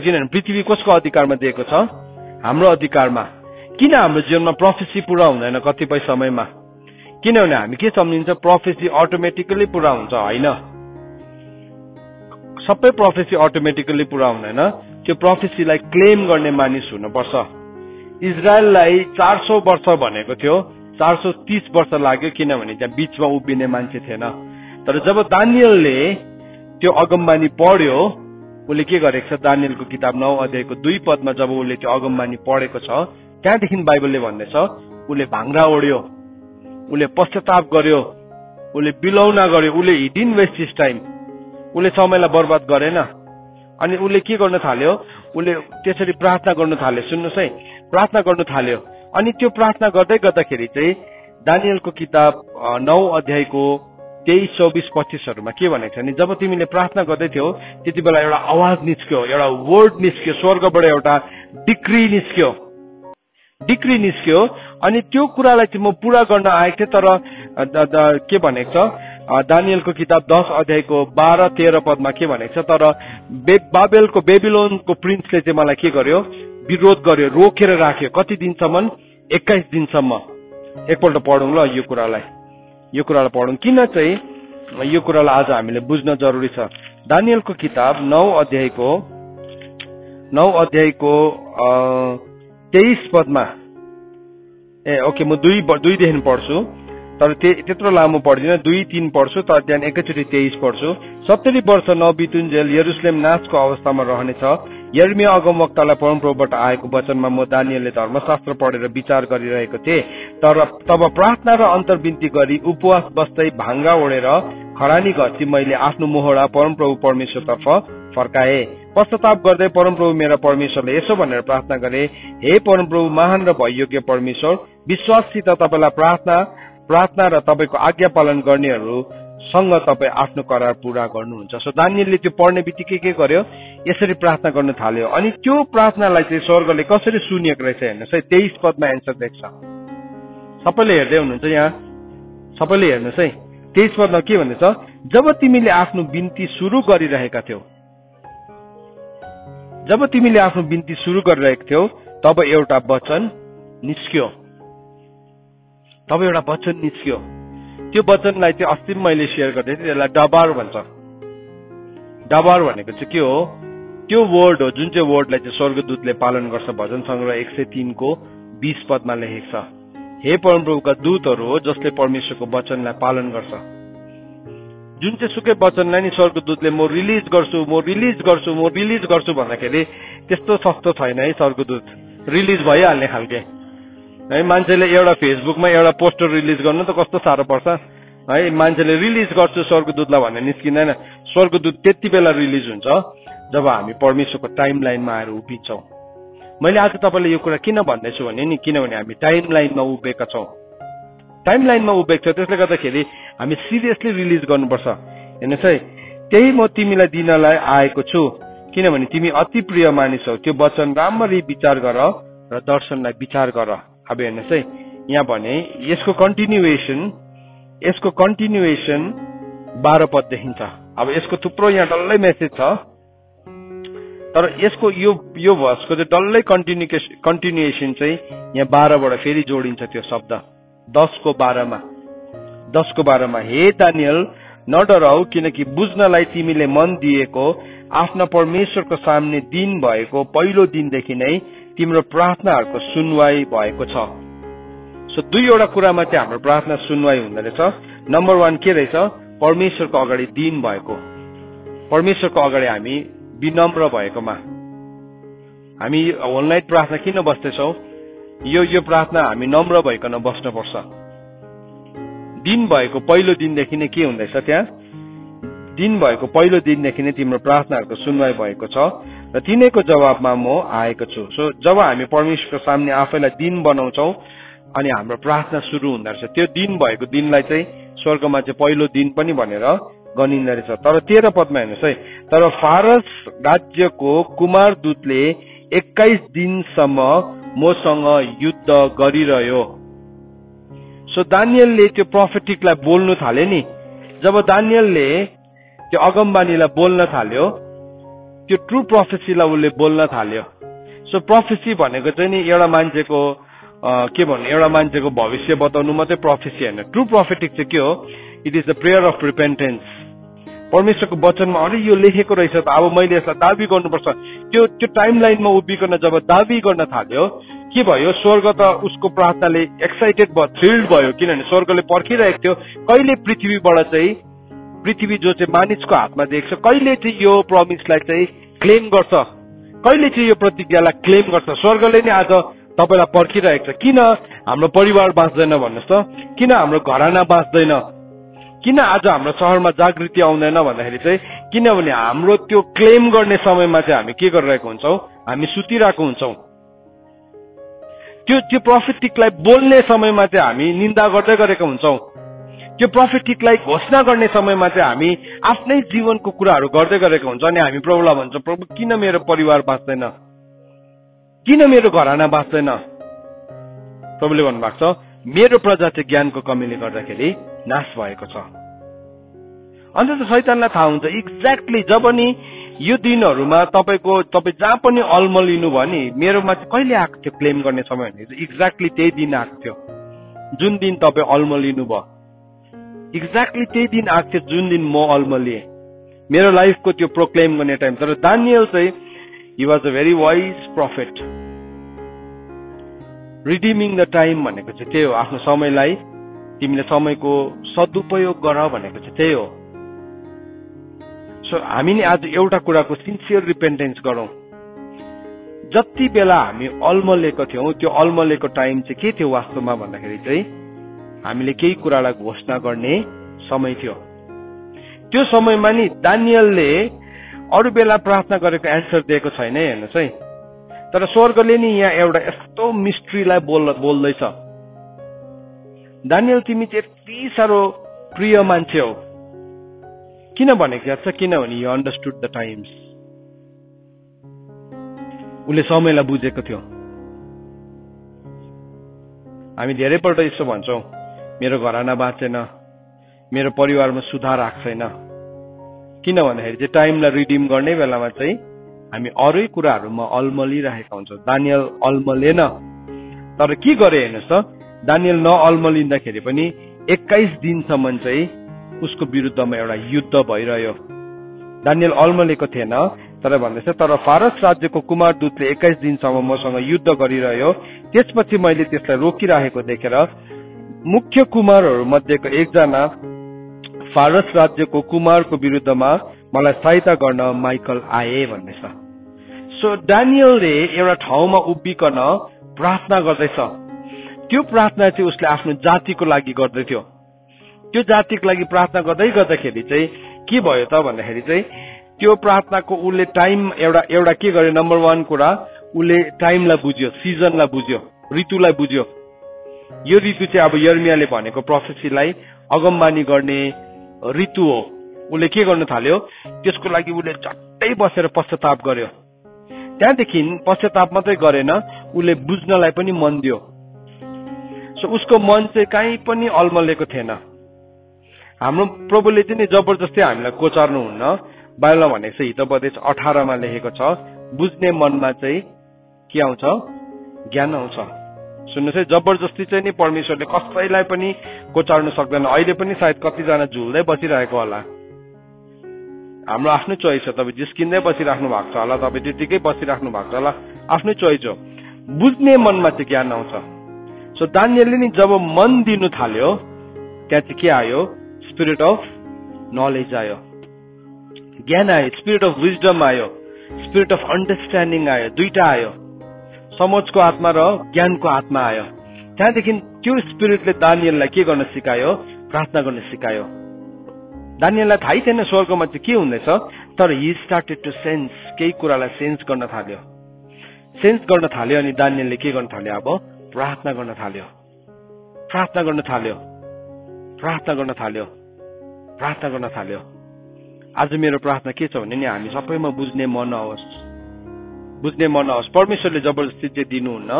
किनभने पृथ्वी कसको अधिकारमा दिएको छ? हाम्रो अधिकारमा। किन हाम्रो जीवनमा प्रोफेसी पूरा हुँदैन कतिपय समयमा? किनभने हामी के सम्झिन्छ, प्रोफेसी अटोमेटिकली पूरा हुन्छ। होइन, सबै प्रोफेसी अटोमेटिकली पूरा हुँदैन। त्यो प्रोफेसीलाई क्लेम गर्ने मानिस हुनुपर्छ। इजरायललाई 400 वर्ष भनेको थियो, 430 वर्ष लाग्यो, किनभने त्यहाँ बीचमा उभिने मान्छे थिएन। तर जब दानियलले त्यो अगमबानी पढ्यो, उसले के गरेको छ, दानियलको किताब 9 अध्यायको 2 पदमा जब उसले त्यो अगमबानी पढेको छ, त्यहाँदेखि बाइबलले भन्दैछ उसले भाङ्रा ओढ्यो, उसले पश्चाताप गर्यो, उसले बिलौना गर्यो, उसले ही डिडन्ट वेस्ट हिज टाइम, उसले समयलाई बर्बाद गरेन। अनि उसले के गर्न थाल्यो, उसले त्यसरी प्रार्थना गर्न थाल्यो। सुन्नुहोस् है, प्रार्थना गर्न थाल्यो। अनि त्यो प्रार्थना गर्दै गर्दाखेरि चाहिँ दानियलको किताब 9 अध्यायको 23, 24, 25 के भनेको छ नि, जब तिमीले प्रार्थना गर्दै थियौ त्यति बेला एउटा आवाज निस्क्यो, एउटा वर्ड निस्क्यो, स्वर्गबाट एउटा डिक्री निस्क्यो। अनि त्यो कुरालाई चाहिँ म पूरा गर्न आएको थिएँ। तर के भनेको छ, दानियलको किताब 10 अध्यायको 12-13 पदमा के भनेको छ, तर बेबिलोनको प्रिन्सले चाहिँ मलाई के गर्यो, विरोध गर्यो, रोकेर राख्यो। कति दिनसम्म? 21 दिनसम्म। एकपल्ट पढौँ ल यो कुरालाई पढौँ। किन चाहिँ यो कुरालाई आज हामीले बुझ्न जरुरी छ। दानियलको किताब 9 अध्यायको 23 पदमा ओके म 2 देखि पढ्छु, तर त्यत्रो लामो पढ्दिन, 2-3 पढ्छु तर त्यहाँ एकैचोटि 23 पढ्छु। 70 वर्ष नबितुन्जेल यरुशलेम नाशको अवस्थामा रहनेछ। यर्मिया अगमवक्तालाई परमप्रभुबाट आएको वचनमा म दानियलले धर्मशास्त्र पढेर विचार गरिरहेको थिएँ। तर तब प्रार्थना र अन्तर्विन्ती गरी उपवास बस्दै भाङ्गा ओढेर खरानी घसी मैले आफ्नो मोहडा परमप्रभु परमेश्वरतर्फ फर्काए। पश्चाताप गर्दै परमप्रभु मेरा परमेश्वरले यसो भनेर प्रार्थना गरे, हे परमप्रभु महान र भययोग्य परमेश्वर, विश्वाससित तपाईलाई प्रार्थना र तपाईको आज्ञा पालन गर्नेहरूसँग तपाईँ आफ्नो करार पूरा गर्नुहुन्छ। सो दानियलले त्यो पढ्ने बित्तिकै के गर्यो, यसरी प्रार्थना गर्न थाल्यो। अनि त्यो प्रार्थनालाई चाहिँ स्वर्गले कसरी सुनिएको रहेछ हेर्नुहोस् है, 23 पदमा एन्सर देख्छ। सबैले हेर्दै हुनुहुन्छ यहाँ, सबैले हेर्नुहोस् है, 23 पदमा के भन्दैछ, जब तिमीले आफ्नो बिन्ती सुरु गरिरहेका थियौ, जब तिमीले आफ्नो बिन्ती सुरु गरिरहेको थियौ तब एउटा वचन निस्क्यो, त्यो वचनलाई चाहिँ अस्ति मैले शेयर गर्दै थिएँ, त्यसलाई डबार भन्छ। डबार भनेको चाहिँ के हो, त्यो वर्ड हो जुन चाहिँ वर्डलाई चाहिँ स्वर्गदूतले पालन गर्छ। भजन संग्रह 103 को 20 पदमा लेखेको छ, हे परमप्रभुका दूतहरू हो जसले परमेश्वरको वचनलाई पालन गर्छ। जुन चाहिँ सुकै वचनलाई नि स्वर्गदूतले म रिलिज गर्छु भन्दाखेरि त्यस्तो सस्तो छैन है। स्वर्गदूत रिलिज भइहाल्ने खालके है। मान्छेले एउटा फेसबुकमा एउटा पोस्टर रिलिज गर्नु त कस्तो साह्रो पर्छ है। मान्छेले रिलिज गर्छु स्वर्गदूतलाई भन्ने निस्किँदैन। स्वर्गदूत त्यति बेला रिलिज हुन्छ जब हामी परमेश्वरको टाइम लाइनमा आएर उभिन्छौँ। मैले आज तपाईँलाई यो कुरा किन भन्दैछु भने नि, किनभने हामी टाइम लाइनमा उभिएका छौँ, टाइम लाइनमा उभिएको छ। त्यसले गर्दाखेरि हामी सिरियसली रिलिज गर्नुपर्छ। हेर्नुहोस् है, त्यही म तिमीलाई दिनलाई आएको छु, किनभने तिमी अति प्रिय मानिस हौ। त्यो वचन राम्ररी विचार गर र दर्शनलाई विचार गर। अब हेर्नुहोस् है, यहाँ भने यसको कन्टिन्युएसन 12 पद देखिन्छ। अब यसको थुप्रो यहाँ डल्लै मेसेज छ, तर यसको यो भर्सको चाहिँ डल्लै कन्टिन्युएसन चाहिँ यहाँ 12 बाट फेरि जोडिन्छ। त्यो शब्द 10 को 12 मा हे दानियल नडराऊ, किनकि बुझ्नलाई तिमीले मन दिएको आफ्ना परमेश्वरको सामने दिन भएको पहिलो दिनदेखि नै तिम्रो प्रार्थनाहरूको सुनवाई भएको छ। सो दुईवटा कुरामा चाहिँ हाम्रो प्रार्थना सुनवाई हुँदो रहेछ। नम्बर 1 के रहेछ, परमेश्वरको अगाडि दिन भएको, परमेश्वरको अगाडि हामी विनम्र भएकोमा। हामी होल नाइट प्रार्थना किन बस्दैछौँ, यो प्रार्थना हामी नम्र भइकन बस्नुपर्छ। दिन भएको पहिलो दिनदेखि नै के हुँदैछ, त्यहाँ दिन भएको पहिलो दिनदेखि नै तिम्रो प्रार्थनाहरूको सुनवाई भएको छ र तिनीको जवाबमा म आएको छु। सो जब हामी परमेश्वरको सामने आफैलाई दिन बनाउँछौँ अनि हाम्रो प्रार्थना सुरु हुँदो रहेछ। त्यो दिन भएको दिनलाई चाहिँ स्वर्गमा चाहिँ पहिलो दिन पनि भनेर गनिँदो रहेछ। तर 13 पदमा हेर्नुहोस् है, तर फारस राज्यको कुमार दूतले 21 दिनसम्म मसँग युद्ध गरिरह्यो। सो दानियलले त्यो प्रोफेटिकलाई बोल्नु थाल्यो नि। जब दानियलले त्यो अगमबानीलाई बोल्न थाल्यो, त्यो ट्रु प्रोफेसीलाई उसले बोल्न थाल्यो। सो प्रोफेसी भनेको चाहिँ नि एउटा मान्छेको के भन्नु, एउटा मान्छेको भविष्य बताउनु मात्रै प्रोफेसी होइन। ट्रु प्रोफेटिक चाहिँ के हो, it is the prayer of repentance. परमेश्वरको वचनमा अरे यो लेखेको रहेछ त, अब मैले यसलाई दाबी गर्नुपर्छ। त्यो टाइम लाइनमा उभिकन जब दाबी गर्न थाल्यो, के भयो, स्वर्ग त उसको प्रार्थनाले एक्साइटेड भयो, थ्रिल्ड भयो, किनभने स्वर्गले पर्खिरहेको थियो कहिले पृथ्वीबाट चाहिँ, पृथ्वी जो चाहिँ मानिसको हातमा देख्छ, कहिले चाहिँ यो प्रमिसलाई चाहिँ क्लेम गर्छ, कहिले चाहिँ यो प्रतिज्ञालाई क्लेम गर्छ। स्वर्गले नै आज तपाईलाई पर्खिरहेको छ। किन हाम्रो परिवार बाँच्दैन भन्नुहोस् त, किन हाम्रो घराना बाँच्दैन, किन आज हाम्रो शहरमा जागृति आउँदैन भन्दाखेरि चाहिँ किनभने हाम्रो त्यो क्लेम गर्ने समयमा चाहिँ हामी के गरिरहेको हुन्छौँ, हामी सुतिरहेको हुन्छौँ। त्यो प्रोफेटिकलाई बोल्ने समयमा चाहिँ हामी निन्दा गर्दै गरेका हुन्छौँ। त्यो प्रोफेटिकलाई घोषणा गर्ने समयमा चाहिँ हामी आफ्नै जीवनको कुराहरू गर्दै गरेका हुन्छौँ। अनि हामी प्रभुलाई भन्छौँ, प्रभु किन मेरो परिवार बाँच्दैन, किन मेरो घराना बाँच्दैन। प्रभुले भन्नुभएको छ, मेरो प्रजा चाहिँ ज्ञानको कमीले गर्दाखेरि नाश भएको छ। अन्त त शैतानलाई थाहा हुन्छ एक्ज्याक्टली जब नि यो दिनहरूमा तपाईँ जहाँ पनि अल्मलिनु भयो नि, मेरोमा चाहिँ कहिले आएको थियो क्लेम गर्ने समय भने एक्ज्याक्टली त्यही दिन आएको थियो जुन दिन तपाईँ अल्मलिनु भयो। एक्ज्याक्टली त्यही दिन आएको थियो जुन दिन म अल्मलिएँ, मेरो लाइफको त्यो प्रोक्लेम गर्ने टाइम। तर दानियल चाहिँ he was a very wise prophet. Redeeming the time भनेको चाहिँ त्यही हो, आफ्नो समयलाई तिमीले समयको सदुपयोग गर भनेको चाहिँ त्यही हो। सो हामी नि आज एउटा कुराको सिन्सियर रिपेन्टेन्स गरौँ। जति बेला हामी अल्मलेको थियौँ त्यो अल्मलेको टाइम चाहिँ के थियो वास्तवमा भन्दाखेरि चाहिँ हामीले केही कुरालाई घोषणा गर्ने समय थियो। त्यो समयमा नि दानियलले अरू बेला प्रार्थना गरेको एन्सर दिएको छैन हेर्नुहोस् है। तर स्वर्गले नि यहाँ एउटा यस्तो मिस्ट्रीलाई बोल्दैछ, दानियल तिमी चाहिँ यति साह्रो प्रिय मान्छे हो। किन भनेको याद छ? किनभने यु अन्डरस्टुड द टाइम्स। उसले समयलाई बुझेको थियो। हामी धेरैपल्ट यसो भन्छौँ, मेरो घराना बाँचेन, मेरो परिवारमा सुधार आएको छैन। किन भन्दाखेरि चाहिँ टाइमलाई रिडिम गर्ने बेलामा चाहिँ हामी अरू कुराहरूमा अल्मलिरहेका हुन्छौँ। दानियल अल्मलेन, तर के गरे हेर्नुहोस् त, दानियल नअल्मलिँदाखेरि पनि 21 दिनसम्म चाहिँ उसको विरुद्धमा एउटा युद्ध भइरह्यो। दानियल अल्मलेको थिएन, तर भन्दैछ तर फारस राज्यको कुमारदूतले 21 दिनसम्म मसँग युद्ध गरिरह्यो। त्यसपछि मैले त्यसलाई रोकिरहेको देखेर मुख्य कुमारहरू मध्येको एकजना फारस राज्यको कुमारको विरुद्धमा मलाई सहायता गर्न माइकल आए भन्दैछ। सो दानियलले एउटा ठाउँमा उभिकन प्रार्थना गर्दैछ। त्यो प्रार्थना चाहिँ उसले आफ्नो जातिको लागि गर्दैथ्यो। त्यो जातिको लागि प्रार्थना गर्दाखेरि चाहिँ के भयो त भन्दाखेरि चाहिँ त्यो प्रार्थनाको उसले टाइम एउटा के गर्यो, नम्बर 1 कुरा उसले टाइमलाई बुझ्यो, सिजनलाई बुझ्यो, ऋतुलाई बुझ्यो। यो ऋतु चाहिँ अब यर्मियाले भनेको प्रोफेसीलाई अगमबानी गर्ने ऋतु हो। उसले के गर्न थाल्यो, त्यसको लागि उसले झट्टै बसेर पश्चाताप गर्यो। त्यहाँदेखि पश्चाताप मात्रै गरेन, उसले बुझ्नलाई पनि मन दियो। सो उसको मन चाहिँ कहीँ पनि अल्मलेको थिएन। हाम्रो प्रभुले चाहिँ नि जबरजस्ती हामीलाई कोचार्नुहुन्न। बाइबलमा भनेको छ हितोपदेश 18 लेखेको छ, बुझ्ने मनमा चाहिँ के आउँछ? ज्ञान आउँछ। सुन्नुहोस् है, जबरजस्ती चाहिँ नि परमेश्वरले कसैलाई पनि कोचार्नु सक्दैन। अहिले पनि सायद कतिजना झुल्दै बसिरहेको होला। हाम्रो आफ्नो चोइस हो। तपाईँ जिस्किँदै बसिराख्नु भएको छ होला, तपाईँ त्यतिकै बसिराख्नु भएको छ होला, आफ्नै चोइस हो। बुझ्ने मनमा चाहिँ ज्ञान आउँछ। सो दानियलले नि जब मन दिनु थाल्यो त्यहाँ चाहिँ के आयो? स्पिरिट अफ नलेज आयो, ज्ञान आयो, स्पिरिट अफ विजडम आयो, स्पिरिट अफ अन्डरस्ट्यान्डिङ आयो। दुईटा आयो, समझको आत्मा र ज्ञानको आत्मा आयो। त्यहाँदेखि त्यो स्पिरिटले दानियललाई के गर्न सिकायो? प्रार्थना गर्न सिकायो। दानियललाई थाहै थिएन स्वर्गमा चाहिँ के हुँदैछ, तर ही स्टार्टेड टु सेन्स, केही कुरालाई सेन्स गर्न थाल्यो। सेन्स गर्न थाल्यो अनि दानियलले के गर्न थाल्यो? अब प्रार्थना गर्न थाल्यो, प्रार्थना गर्न थाल्यो, प्रार्थना गर्न थाल्यो, प्रार्थना गर्न थाल्यो। आज मेरो प्रार्थना के छ भने नि हामी सबैमा बुझ्ने मन आओस्, बुझ्ने मन आओस्। परमेश्वरले जबरजस्ती चाहिँ दिनुहुन्न,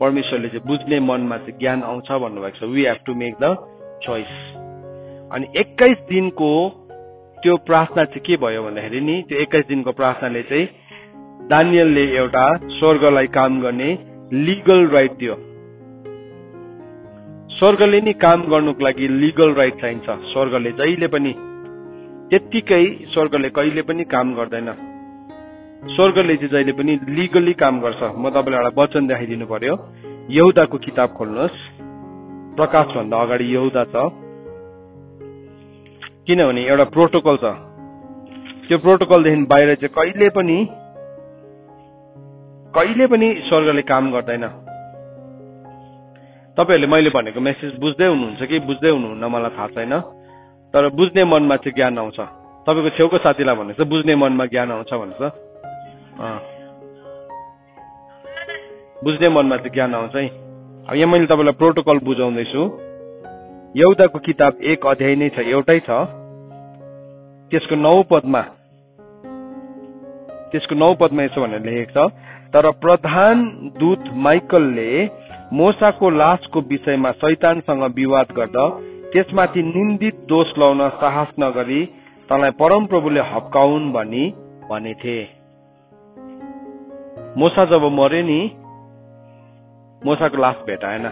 परमेश्वरले चाहिँ बुझ्ने मनमा चाहिँ ज्ञान आउँछ भन्नुभएको छ। We have to make the choice. अनि 21 दिनको त्यो प्रार्थना चाहिँ के भयो भन्दाखेरि नि, त्यो 21 दिनको प्रार्थनाले चाहिँ दानियलले एउटा स्वर्गलाई काम गर्ने लिगल राइट दियो। स्वर्गले नि काम गर्नुको लागि लिगल राइट चाहिन्छ। स्वर्गले जहिले पनि त्यत्तिकै स्वर्गले कहिले पनि काम गर्दैन। स्वर्गले चाहिँ जहिले पनि लिगली काम गर्छ। म तपाईँलाई एउटा वचन देखाइदिनु पर्यो। यहुदाको किताब खोल्नुहोस्, प्रकाश भन्दा अगाडि यहुदा छ, किनभने एउटा प्रोटोकल छ। त्यो प्रोटोकलदेखि बाहिर चाहिँ कहिले पनि स्वर्गले काम गर्दैन। तपाईँहरूले मैले भनेको मेसेज बुझ्दै हुनुहुन्छ कि बुझ्दै हुनुहुन्न मलाई थाहा छैन, तर बुझ्ने मनमा चाहिँ ज्ञान आउँछ। तपाईँको छेउको साथीलाई भन्नुहोस् बुझ्ने मनमा ज्ञान आउँछ भन्नुहोस्। बुझ्ने मनमा चाहिँ ज्ञान आउँछ है। अब यहाँ मैले तपाईँलाई प्रोटोकल बुझाउँदैछु। यहुदाको किताब 1 अध्याय नै छ, एउटै छ। त्यसको 9 पदमा यसो भनेर लेखेको छ, तर प्रधान दूत माइकलले मोसाको लासको विषयमा शैतानसँग विवाद गर्दा त्यसमाथि निन्दित दोष लाउन साहस नगरी तँलाई परमप्रभुले हप्काउन् भनी भनेथे। मोसा जब मर्यो नि, मोसाको लास भेटाएन।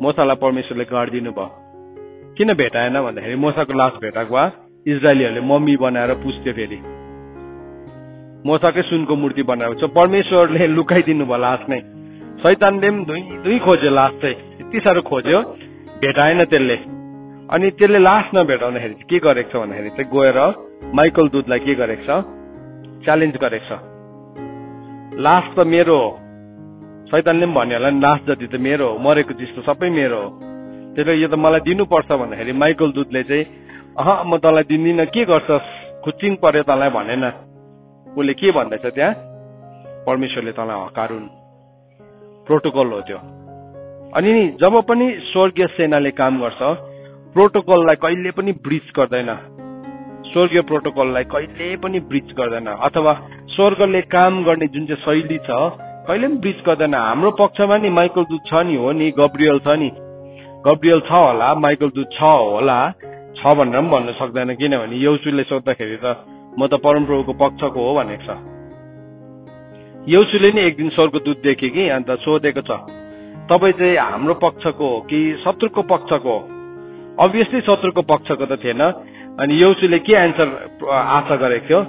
मोसालाई परमेश्वरले गाडिदिनु भयो। किन भेटाएन भन्दाखेरि मोसाको लास भेटाएको भए इजरायलीहरूले मम्मी बनाएर पुज्थ्यो फेरि मोसाकै सुनको मूर्ति बनाएको छ परमेश्वरले लुकाइदिनु भयो लास नै शैतानले पनि दुई खोज्यो लास चाहिँ यति साह्रो खोज्यो भेटाएन त्यसले अनि त्यसले लास नभेटाउँदाखेरि के गरेको छ भन्दाखेरि चाहिँ गएर माइकल दूतलाई के गरेको छ च्यालेन्ज गरेको छ लास त मेरो हो शैतानले पनि भन्यो होला नि लास जति त मेरो हो मरेको चिज त सबै मेरो हो त्यसले यो त मलाई दिनुपर्छ भन्दाखेरि माइकल दूतले चाहिँ म तँलाई दिन्दिनँ के गर्छस् खुच्चिङ पर्यो तँलाई भनेन उसले के भन्दैछ त्यहाँ परमेश्वरले तँलाई हकारुन् प्रोटोकल हो त्यो अनि नि जब पनि स्वर्गीय सेनाले काम गर्छ प्रोटोकललाई कहिले पनि ब्रिच गर्दैन स्वर्गीय प्रोटोकललाई कहिले पनि ब्रिच गर्दैन अथवा स्वर्गले काम गर्ने जुन चाहिँ शैली छ कहिले पनि ब्रिच गर्दैन हाम्रो पक्षमा नि माइकल दूत छ नि हो नि गब्रियल छ नि गब्रियल छ होला माइकल दूत छ होला छ भनेर पनि भन्न सक्दैन किनभने यौसुले सोद्धाखेरि त म त परमप्रभुको पक्षको हो भनेको छ यौसुले नि एक दिन स्वर्गदूत देखे कि अन्त सोधेको छ तपाईँ चाहिँ हाम्रो पक्षको हो कि शत्रुको पक्षको हो अभियसली शत्रुको पक्षको त थिएन अनि यौसुले के एन्सर आशा गरेको थियो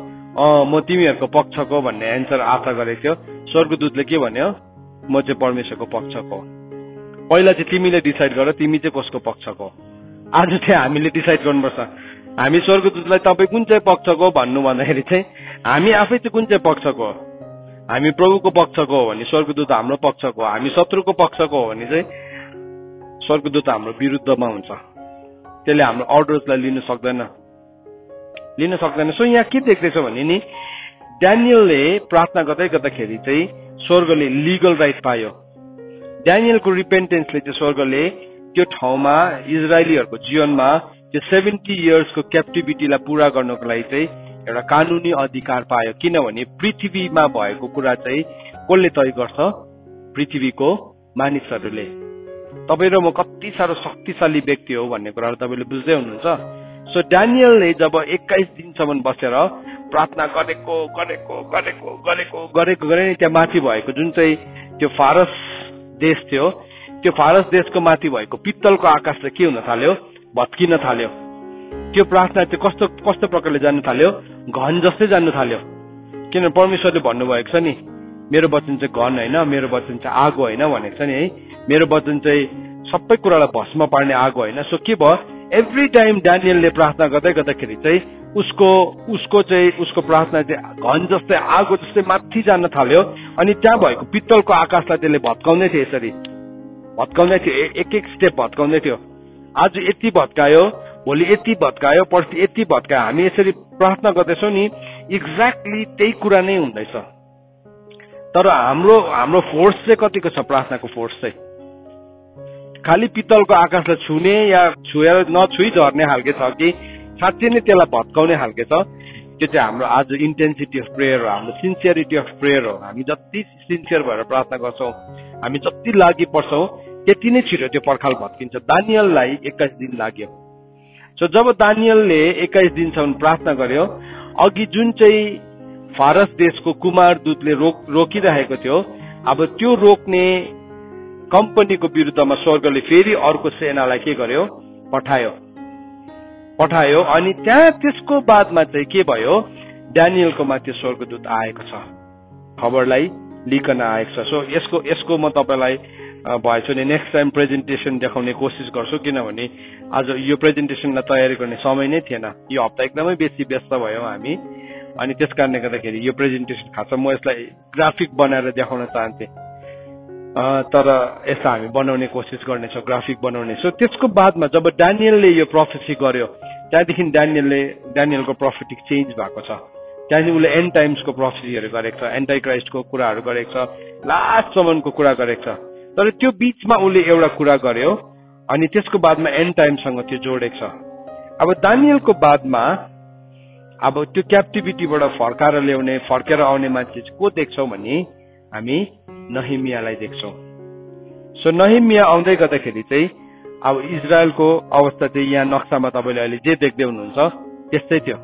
म तिमीहरूको पक्षको भन्ने एन्सर आशा गरेको थियो स्वर्गदूतले के भन्यो म चाहिँ परमेश्वरको पक्षको पहिला चाहिँ तिमीले डिसाइड गर तिमी चाहिँ कसको पक्षको आज चाहिँ हामीले डिसाइड गर्नुपर्छ हामी स्वर्गदूतलाई तपाईँ कुन चाहिँ पक्षको भन्नु भन्दाखेरि चाहिँ हामी आफै चाहिँ कुन चाहिँ पक्षको हो हामी प्रभुको पक्षको हो भने स्वर्गदूत हाम्रो पक्षको हो हामी शत्रुको पक्षको हो भने चाहिँ स्वर्गदूत हाम्रो विरुद्धमा हुन्छ त्यसले हाम्रो अर्डर्सलाई लिन सक्दैन सो यहाँ के देख्दैछ भने नि ड्यानियलले प्रार्थना गर्दै गर्दाखेरि चाहिँ स्वर्गले लिगल राइट पायो ड्यानियलको रिपेन्टेन्सले चाहिँ स्वर्गले त्यो ठाउँमा इजरायलीहरूको जीवनमा त्यो 70 इयर्सको क्याप्टिभिटीलाई पूरा गर्नको लागि चाहिँ एउटा कानुनी अधिकार पायो किनभने पृथ्वीमा भएको कुरा चाहिँ कसले तय गर्छ पृथ्वीको मानिसहरूले तपाईँ र म कति साह्रो शक्तिशाली व्यक्ति हो भन्ने कुराहरू तपाईँले बुझ्दै हुनुहुन्छ सो ड्यानियलले जब 21 दिनसम्म बसेर प्रार्थना गरेको नि त्यहाँ माथि भएको जुन चाहिँ त्यो फारस देश थियो त्यो फारस देशको माथि भएको पित्तलको आकाश चाहिँ के हुन थाल्यो भत्किन थाल्यो त्यो प्रार्थना चाहिँ कस्तो प्रकारले जानु थाल्यो घन जस्तै जानु थाल्यो किनभने परमेश्वरले भन्नुभएको छ नि मेरो वचन चाहिँ घन होइन मेरो वचन चाहिँ आगो होइन भनेको छ नि है मेरो वचन चाहिँ सबै कुरालाई भस्म पार्ने आगो होइन सो के भयो एभ्री टाइम ड्यानियलले प्रार्थना गर्दै गर्दाखेरि चाहिँ उसको प्रार्थना चाहिँ घन जस्तै आगो जस्तै माथि जान थाल्यो अनि त्यहाँ भएको पित्तलको आकाशलाई त्यसले भत्काउँदै थियो यसरी भत्काउँदै थियो एक स्टेप भत्काउँदै थियो आज यति भत्कायो भोलि यति भत्कायो पर्सि यति भत्कायो हामी यसरी प्रार्थना गर्दैछौँ नि एक्ज्याक्टली त्यही कुरा नै हुँदैछ तर हाम्रो फोर्स चाहिँ कतिको छ प्रार्थनाको फोर्स चाहिँ खालि पित्तलको आकाशलाई छुने या छुएर नछुई झर्ने खालके छ कि साँच्चै नै त्यसलाई भत्काउने खालके छ त्यो चाहिँ हाम्रो आज इन्टेन्सिटी अफ प्रेयर हो हाम्रो सिन्सियरिटी अफ प्रेयर हो हामी जति सिन्सियर भएर प्रार्थना गर्छौँ हामी जति लागि पर्छौँ त्यति नै छिटो त्यो पर्खाल भत्किन्छ दानियललाई 21 दिन लाग्यो सो जब दानियलले 21 दिनसम्म प्रार्थना गर्यो अघि जुन चाहिँ फारस देशको कुमार दूतले रोकिरहेको थियो अब त्यो रोक्ने कम्पनीको विरुद्धमा स्वर्गले फेरि अर्को सेनालाई के गर्यो पठायो अनि त्यहाँ त्यसको बादमा चाहिँ के भयो ड्यानियलकोमा त्यो स्वर्गदूत आएको छ खबरलाई लिकन आएको छ सो यसको म तपाईँलाई भएछ नि नेक्स्ट टाइम प्रेजेन्टेसन देखाउने कोसिस गर्छु किनभने आज यो प्रेजेन्टेसनलाई तयारी गर्ने समय नै थिएन यो हप्ता एकदमै बेसी व्यस्त भयो हामी अनि त्यस कारणले गर्दाखेरि यो प्रेजेन्टेसन खास म यसलाई ग्राफिक बनाएर देखाउन चाहन्थेँ तर यसलाई हामी बनाउने कोसिस गर्नेछौँ ग्राफिक बनाउने सो त्यसको बादमा जब ड्यानियलले यो प्रोफेसी गर्यो त्यहाँदेखि ड्यानियलको प्रोफेटिक चेन्ज भएको छ त्यहाँदेखि उसले एन्ड टाइम्सको प्रोफेसीहरू गरेको छ एन्टाई क्राइस्टको कुराहरू गरेको छ लास्टसम्मको कुरा गरेको छ तर त्यो बीचमा उसले एउटा कुरा गर्यो अनि त्यसको बादमा एन्ड टाइमसँग त्यो जोडेको छ अब दानियलको बादमा अब त्यो क्याप्टिभिटीबाट फर्केर आउने मान्छे को देख्छौँ भने हामी नहेमियालाई देख्छौँ सो नहेमिया आउँदै गर्दाखेरि चाहिँ अब इजरायलको अवस्था चाहिँ यहाँ नक्सामा तपाईँले अहिले जे देख्दै हुनुहुन्छ त्यस्तै थियो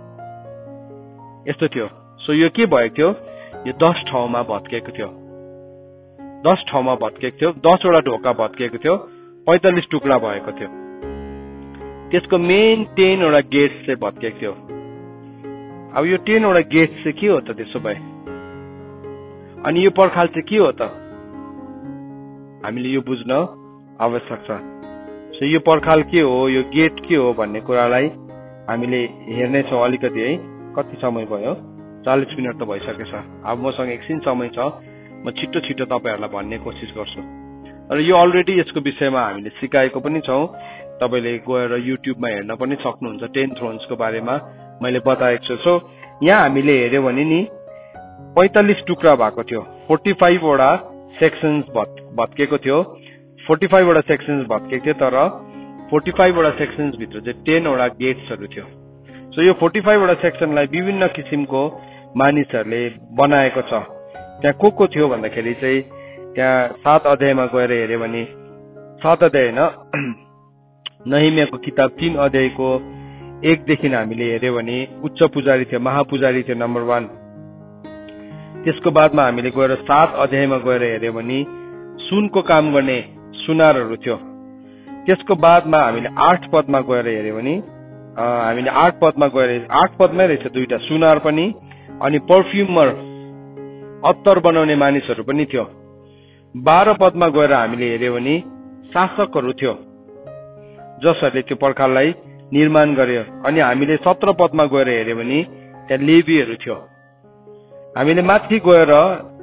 यस्तो थियो सो यो के भएको थियो यो 10 ठाउँमा भत्केको थियो 10 वटा ढोका भत्किएको थियो 45 टुक्रा भएको थियो त्यसको मेन 10 वटा गेट्स चाहिँ भत्केको थियो। अब यो 10 वटा गेट्स चाहिँ के हो त त्यसो भए? अनि यो पर्खाल चाहिँ के हो त? हामीले यो बुझ्न आवश्यक छ। सो यो पर्खाल के हो, यो गेट के हो भन्ने कुरालाई हामीले हेर्नेछौँ अलिकति है। कति समय भयो? 40 मिनट त भइसकेछ। अब मसँग एकछिन समय छ, म छिटो छिटो तपाईहरुलाई भन्ने कोसिस गर्छु। र यो अलरेडी यसको विषयमा हामीले सिकाएको पनि छौं। तपाईले गएर युट्युबमा हेर्न पनि सक्नुहुन्छ। 10 थ्रोन्सको बारेमा मैले बताएको छु। सो यहाँ हामीले हेर्यो भने नि 45 टुक्रा भएको थियो। 45 वटा सेक्सन्स भत्केको थियो। 45 वटा सेक्सन्स भत्केको थियो, तर 45 वटा सेक्सन्स भित्र चाहिँ 10 वटा गेट्सहरु थियो। सो यो 45 वटा सेक्सनलाई विभिन्न किसिमको मानिसहरूले बनाएको छ। त्यहाँ को थियो भन्दाखेरि चाहिँ त्यहाँ 7 अध्यायमा गएर हेर्यो भने 7 अध्याय हैन, नहमियाको किताब 3 अध्यायको 1 देखि हामीले हेर्यो भने उच्च पुजारी थियो, महापुजारी थियो नम्बर 1। त्यसको बादमा हामीले गएर 7 अध्यायमा गएर हेर्यो भने सुनको काम गर्ने सुनारहरू थियो। त्यसको बादमा हामीले 8 पदमा गएर हेर्यो भने हामीले 8 पदमा गएर 8 पदमै रहेछ दुईटा, सुनार पनि अनि परफ्युमर अत्तर बनाउने मानिसहरू पनि थियो। 12 पदमा गएर हामीले हेर्यो भने शासकहरू थियो जसहरूले त्यो पर्खाललाई निर्माण गर्यो। अनि हामीले 17 पदमा गएर हेर्यो भने त्यहाँ लेवीहरू थियो। हामीले माथि गएर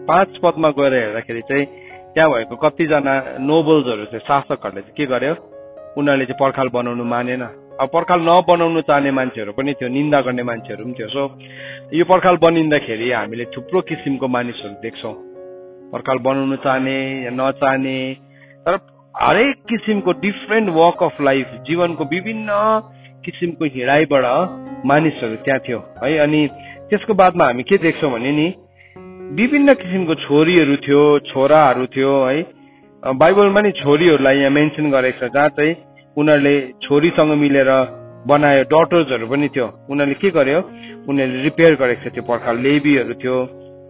5 पदमा गएर हेर्दाखेरि चाहिँ त्यहाँ भएको कतिजना नोबल्सहरू थियो, शासकहरूले चाहिँ के गर्यो, उनीहरूले चाहिँ पर्खाल बनाउनु मानेन। अब पर्खाल नबनाउनु चाहने मान्छेहरू पनि थियो, निन्दा गर्ने मान्छेहरू पनि थियो। सो यो पर्खाल बनिँदाखेरि हामीले थुप्रो किसिमको मानिसहरू देख्छौँ, पर्खाल बनाउनु चाहने या नचाहने, तर हरेक किसिमको डिफरेन्ट वक अफ लाइफ, जीवनको विभिन्न किसिमको हिँडाइबाट मानिसहरू त्यहाँ थियो है। अनि त्यसको बादमा हामी के देख्छौँ भने नि विभिन्न किसिमको छोरीहरू थियो, छोराहरू थियो है। बाइबलमा नि छोरीहरूलाई यहाँ मेन्सन गरेको छ, जहाँ चाहिँ उनीहरूले छोरीसँग मिलेर बनायो। डटर्सहरू पनि थियो, उनीहरूले के गर्यो, उनीहरूले रिपेयर गरेको छ त्यो पर्खाल। लेवीहरू थियो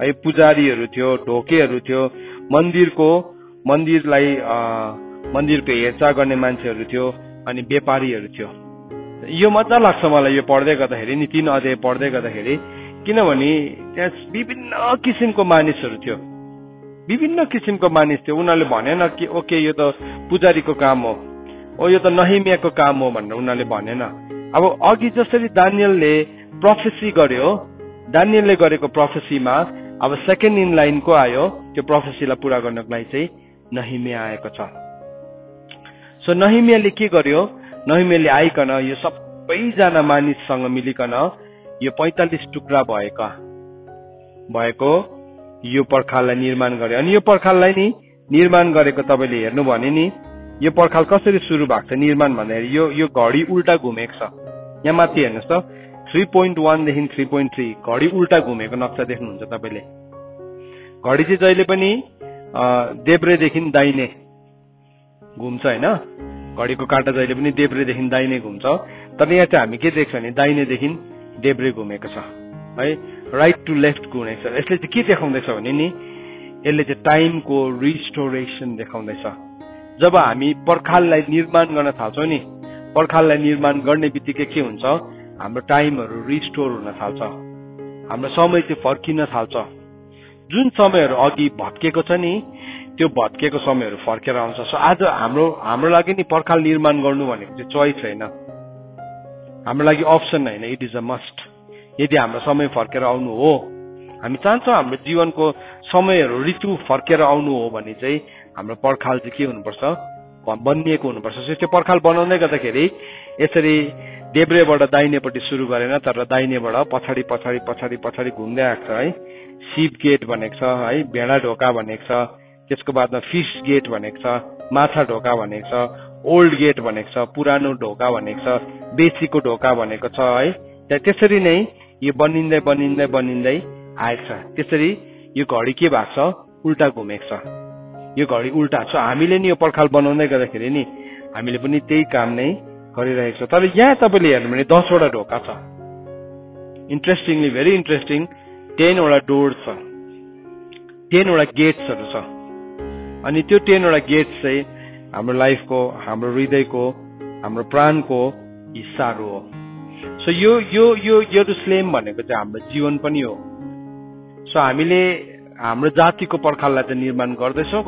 है, पुजारीहरू थियो, ढोकेहरू थियो, मन्दिरको हेरचाह गर्ने मान्छेहरू थियो, अनि व्यापारीहरू थियो। यो मजा लाग्छ मलाई यो पढ्दै गर्दाखेरि नि, 3 अध्याय पढ्दै गर्दाखेरि, किनभने त्यहाँ विभिन्न किसिमको मानिसहरू थियो, विभिन्न किसिमको मानिस थियो। उनीहरूले भनेन कि ओके यो त पुजारीको काम हो, यो त नहमियाको काम हो भनेर उनीहरूले भनेन। अब अघि जसरी दानियलले प्रोफेसी गर्यो, दानियलले गरेको प्रोफेसीमा अब सेकेन्ड इन लाइन को आयो, त्यो प्रोफेसीलाई पूरा गर्नको लागि चाहिँ नहमिया आएको छ। सो नहमियाले के गर्यो, नहमियाले आइकन यो सबैजना मानिससँग मिलिकन यो 45 टुक्रा भएको यो पर्खाललाई निर्माण गर्यो। अनि यो पर्खाललाई नि निर्माण गरेको तपाईले हेर्नु भने नि यो पर्खाल कसरी सुरु भएको छ निर्माण भन्दाखेरि यो घडी उल्टा घुमेको छ। यहाँ माथि हेर्नुहोस् त 3.1 देखि 3.3 घडी उल्टा घुमेको नक्सा देख्नुहुन्छ तपाईले। घडी चाहिँ जहिले पनि देब्रेदेखि दाहिने घुम्छ हैन, घडीको काँटा जहिले पनि देब्रेदेखि दाहिने घुम्छ। तर यहाँ चाहिँ हामी के देख्छ भने दाहिनेदेखि देब्रे घुमेको छ है, राइट टु लेफ्ट घुमेको छ। यसले चाहिँ के देखाउँदैछ भने नि यसले चाहिँ टाइमको रिस्टोरेसन देखाउँदैछ। जब हामी पर्खाललाई निर्माण गर्न थाल्छौँ नि, पर्खाललाई निर्माण गर्ने बित्तिकै के हुन्छ, हाम्रो टाइमहरू रिस्टोर हुन थाल्छ, हाम्रो समय चाहिँ फर्किन थाल्छ। जुन समयहरू अघि भत्केको छ नि त्यो भत्केको समयहरू फर्केर आउँछ। सो आज हाम्रो लागि नि पर्खाल निर्माण गर्नु भनेको चाहिँ चोइस होइन, हाम्रो लागि अप्सन होइन, इट इज अ मस्ट। यदि हाम्रो समय फर्केर आउनु हो, हामी चाहन्छौँ हाम्रो जीवनको समयहरू ऋतु फर्केर आउनु हो भने चाहिँ हाम्रो पर्खाल चाहिँ के हुनुपर्छ, बनिएको हुनुपर्छ। त्यो पर्खाल बनाउँदै गर्दाखेरि यसरी देब्रेबाट दाहिनेपट्टि सुरु गरेन, तर दाहिनेबाट पछाडि पछाडि पछाडि पछाडि घुम्दै आएको छ है। शिप गेट भनेको छ है, भेडा ढोका भनेको छ, त्यसको बादमा फिश गेट भनेको छ, माछा ढोका भनेको छ, ओल्ड गेट भनेको छ, पुरानो ढोका भनेको छ, बेसीको ढोका भनेको छ है। त्यसरी नै यो बनिँदै बनिँदै बनिँदै आएको छ। त्यसरी यो घडी के भएको छ, उल्टा घुमेको छ, यो घडी उल्टा छ। हामीले नि यो पर्खाल बनाउँदै गर्दाखेरि नि हामीले पनि त्यही काम नै गरिरहेको छ। तर यहाँ तपाईँले हेर्नु भने 10 वटा ढोका छ। इन्ट्रेस्टिङली, भेरी इन्ट्रेस्टिङ, 10 वटा डोर छ, 10 वटा गेट्सहरू छ। अनि त्यो 10 वटा गेट्स चाहिँ हाम्रो लाइफको, हाम्रो हृदयको, हाम्रो प्राणको हिस्साहरू हो। सो यो यो यो यरुशलेम भनेको चाहिँ हाम्रो जीवन पनि हो। सो हामीले हाम्रो जातिको पर्खाललाई चाहिँ निर्माण गर्दैछौँ,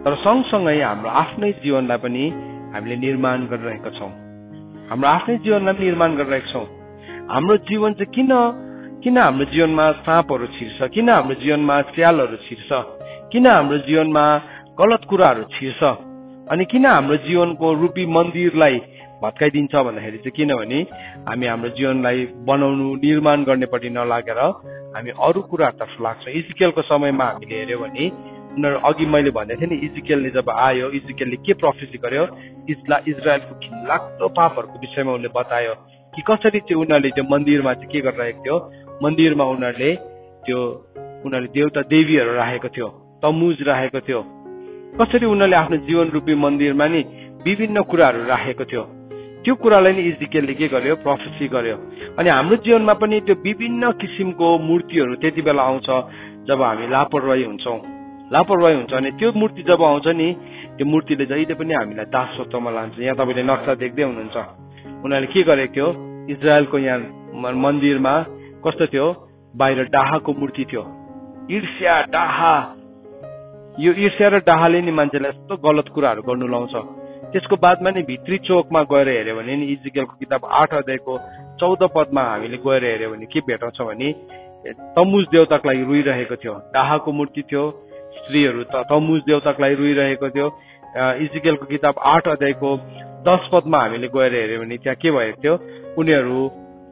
तर सँगसँगै हाम्रो आफ्नै जीवनलाई पनि हामीले निर्माण गरिरहेका छौँ। हाम्रो आफ्नै जीवनलाई निर्माण गरिरहेका छौँ। हाम्रो जीवन चाहिँ किन हाम्रो जीवनमा साँपहरू छिर्छ, किन हाम्रो जीवनमा स्यालहरू छिर्छ, किन हाम्रो जीवनमा गलत कुराहरू छिर्छ, अनि किन हाम्रो जीवनको रूपी मन्दिरलाई भत्काइदिन्छ भन्दाखेरि चाहिँ किनभने हामी हाम्रो जीवनलाई बनाउनु निर्माण गर्नेपट्टि नलागेर हामी अरू कुराहरूतर्फ लाग्छौँ। इजिकेलको समयमा हामीले हेऱ्यौँ भने उनीहरू अघि मैले भन्दै थिएँ नि, इजिकेलले जब आयो, इजिकेलले के प्रोफेसी गर्यो, इजरायलको घिनलाग्दो पापहरूको विषयमा उसले बतायो कि कसरी चाहिँ उनीहरूले त्यो मन्दिरमा चाहिँ के गरिरहेको थियो। मन्दिरमा उनीहरूले देवता देवीहरू राखेको थियो, तमुज राखेको थियो, कसरी उनीहरूले आफ्नो जीवन रूपी मन्दिरमा नि विभिन्न कुराहरू राखेको थियो। त्यो कुरालाई नि इजिकेलले के गर्यो, प्रोफेसी गर्यो। अनि हाम्रो जीवनमा पनि त्यो विभिन्न किसिमको मूर्तिहरू त्यति बेला आउँछ जब हामी लापरवाही हुन्छौँ अनि त्यो मूर्ति जब आउँछ नि, त्यो मूर्तिले जहिले पनि हामीलाई दासत्वमा लान्छ। यहाँ तपाईँले नक्सा देख्दै हुनुहुन्छ, उनीहरूले के गरेको थियो, इजरायलको यहाँ मन्दिरमा कस्तो थियो, बाहिर डाहाको मूर्ति थियो, ईर्ष्या डाहा। यो ईर्ष्या र डाहाले नि मान्छेलाई यस्तो गलत कुराहरू गर्नु लाउँछ। त्यसको बादमा नि भित्री चोकमा गएर हेऱ्यो भने नि इजिकेलको किताब 8 अध्यायको 14 पदमा हामीले गएर हेऱ्यो भने के भेटाउँछ भने तमुज देवताको लागि रुइरहेको थियो, डाहाको मूर्ति थियो, स्त्रीहरू तमुज देवताको लागि रुइरहेको थियो। इजिकेलको किताब 8 अध्यायको 10 पदमा हामीले गएर हेऱ्यो भने त्यहाँ के भएको थियो, उनीहरू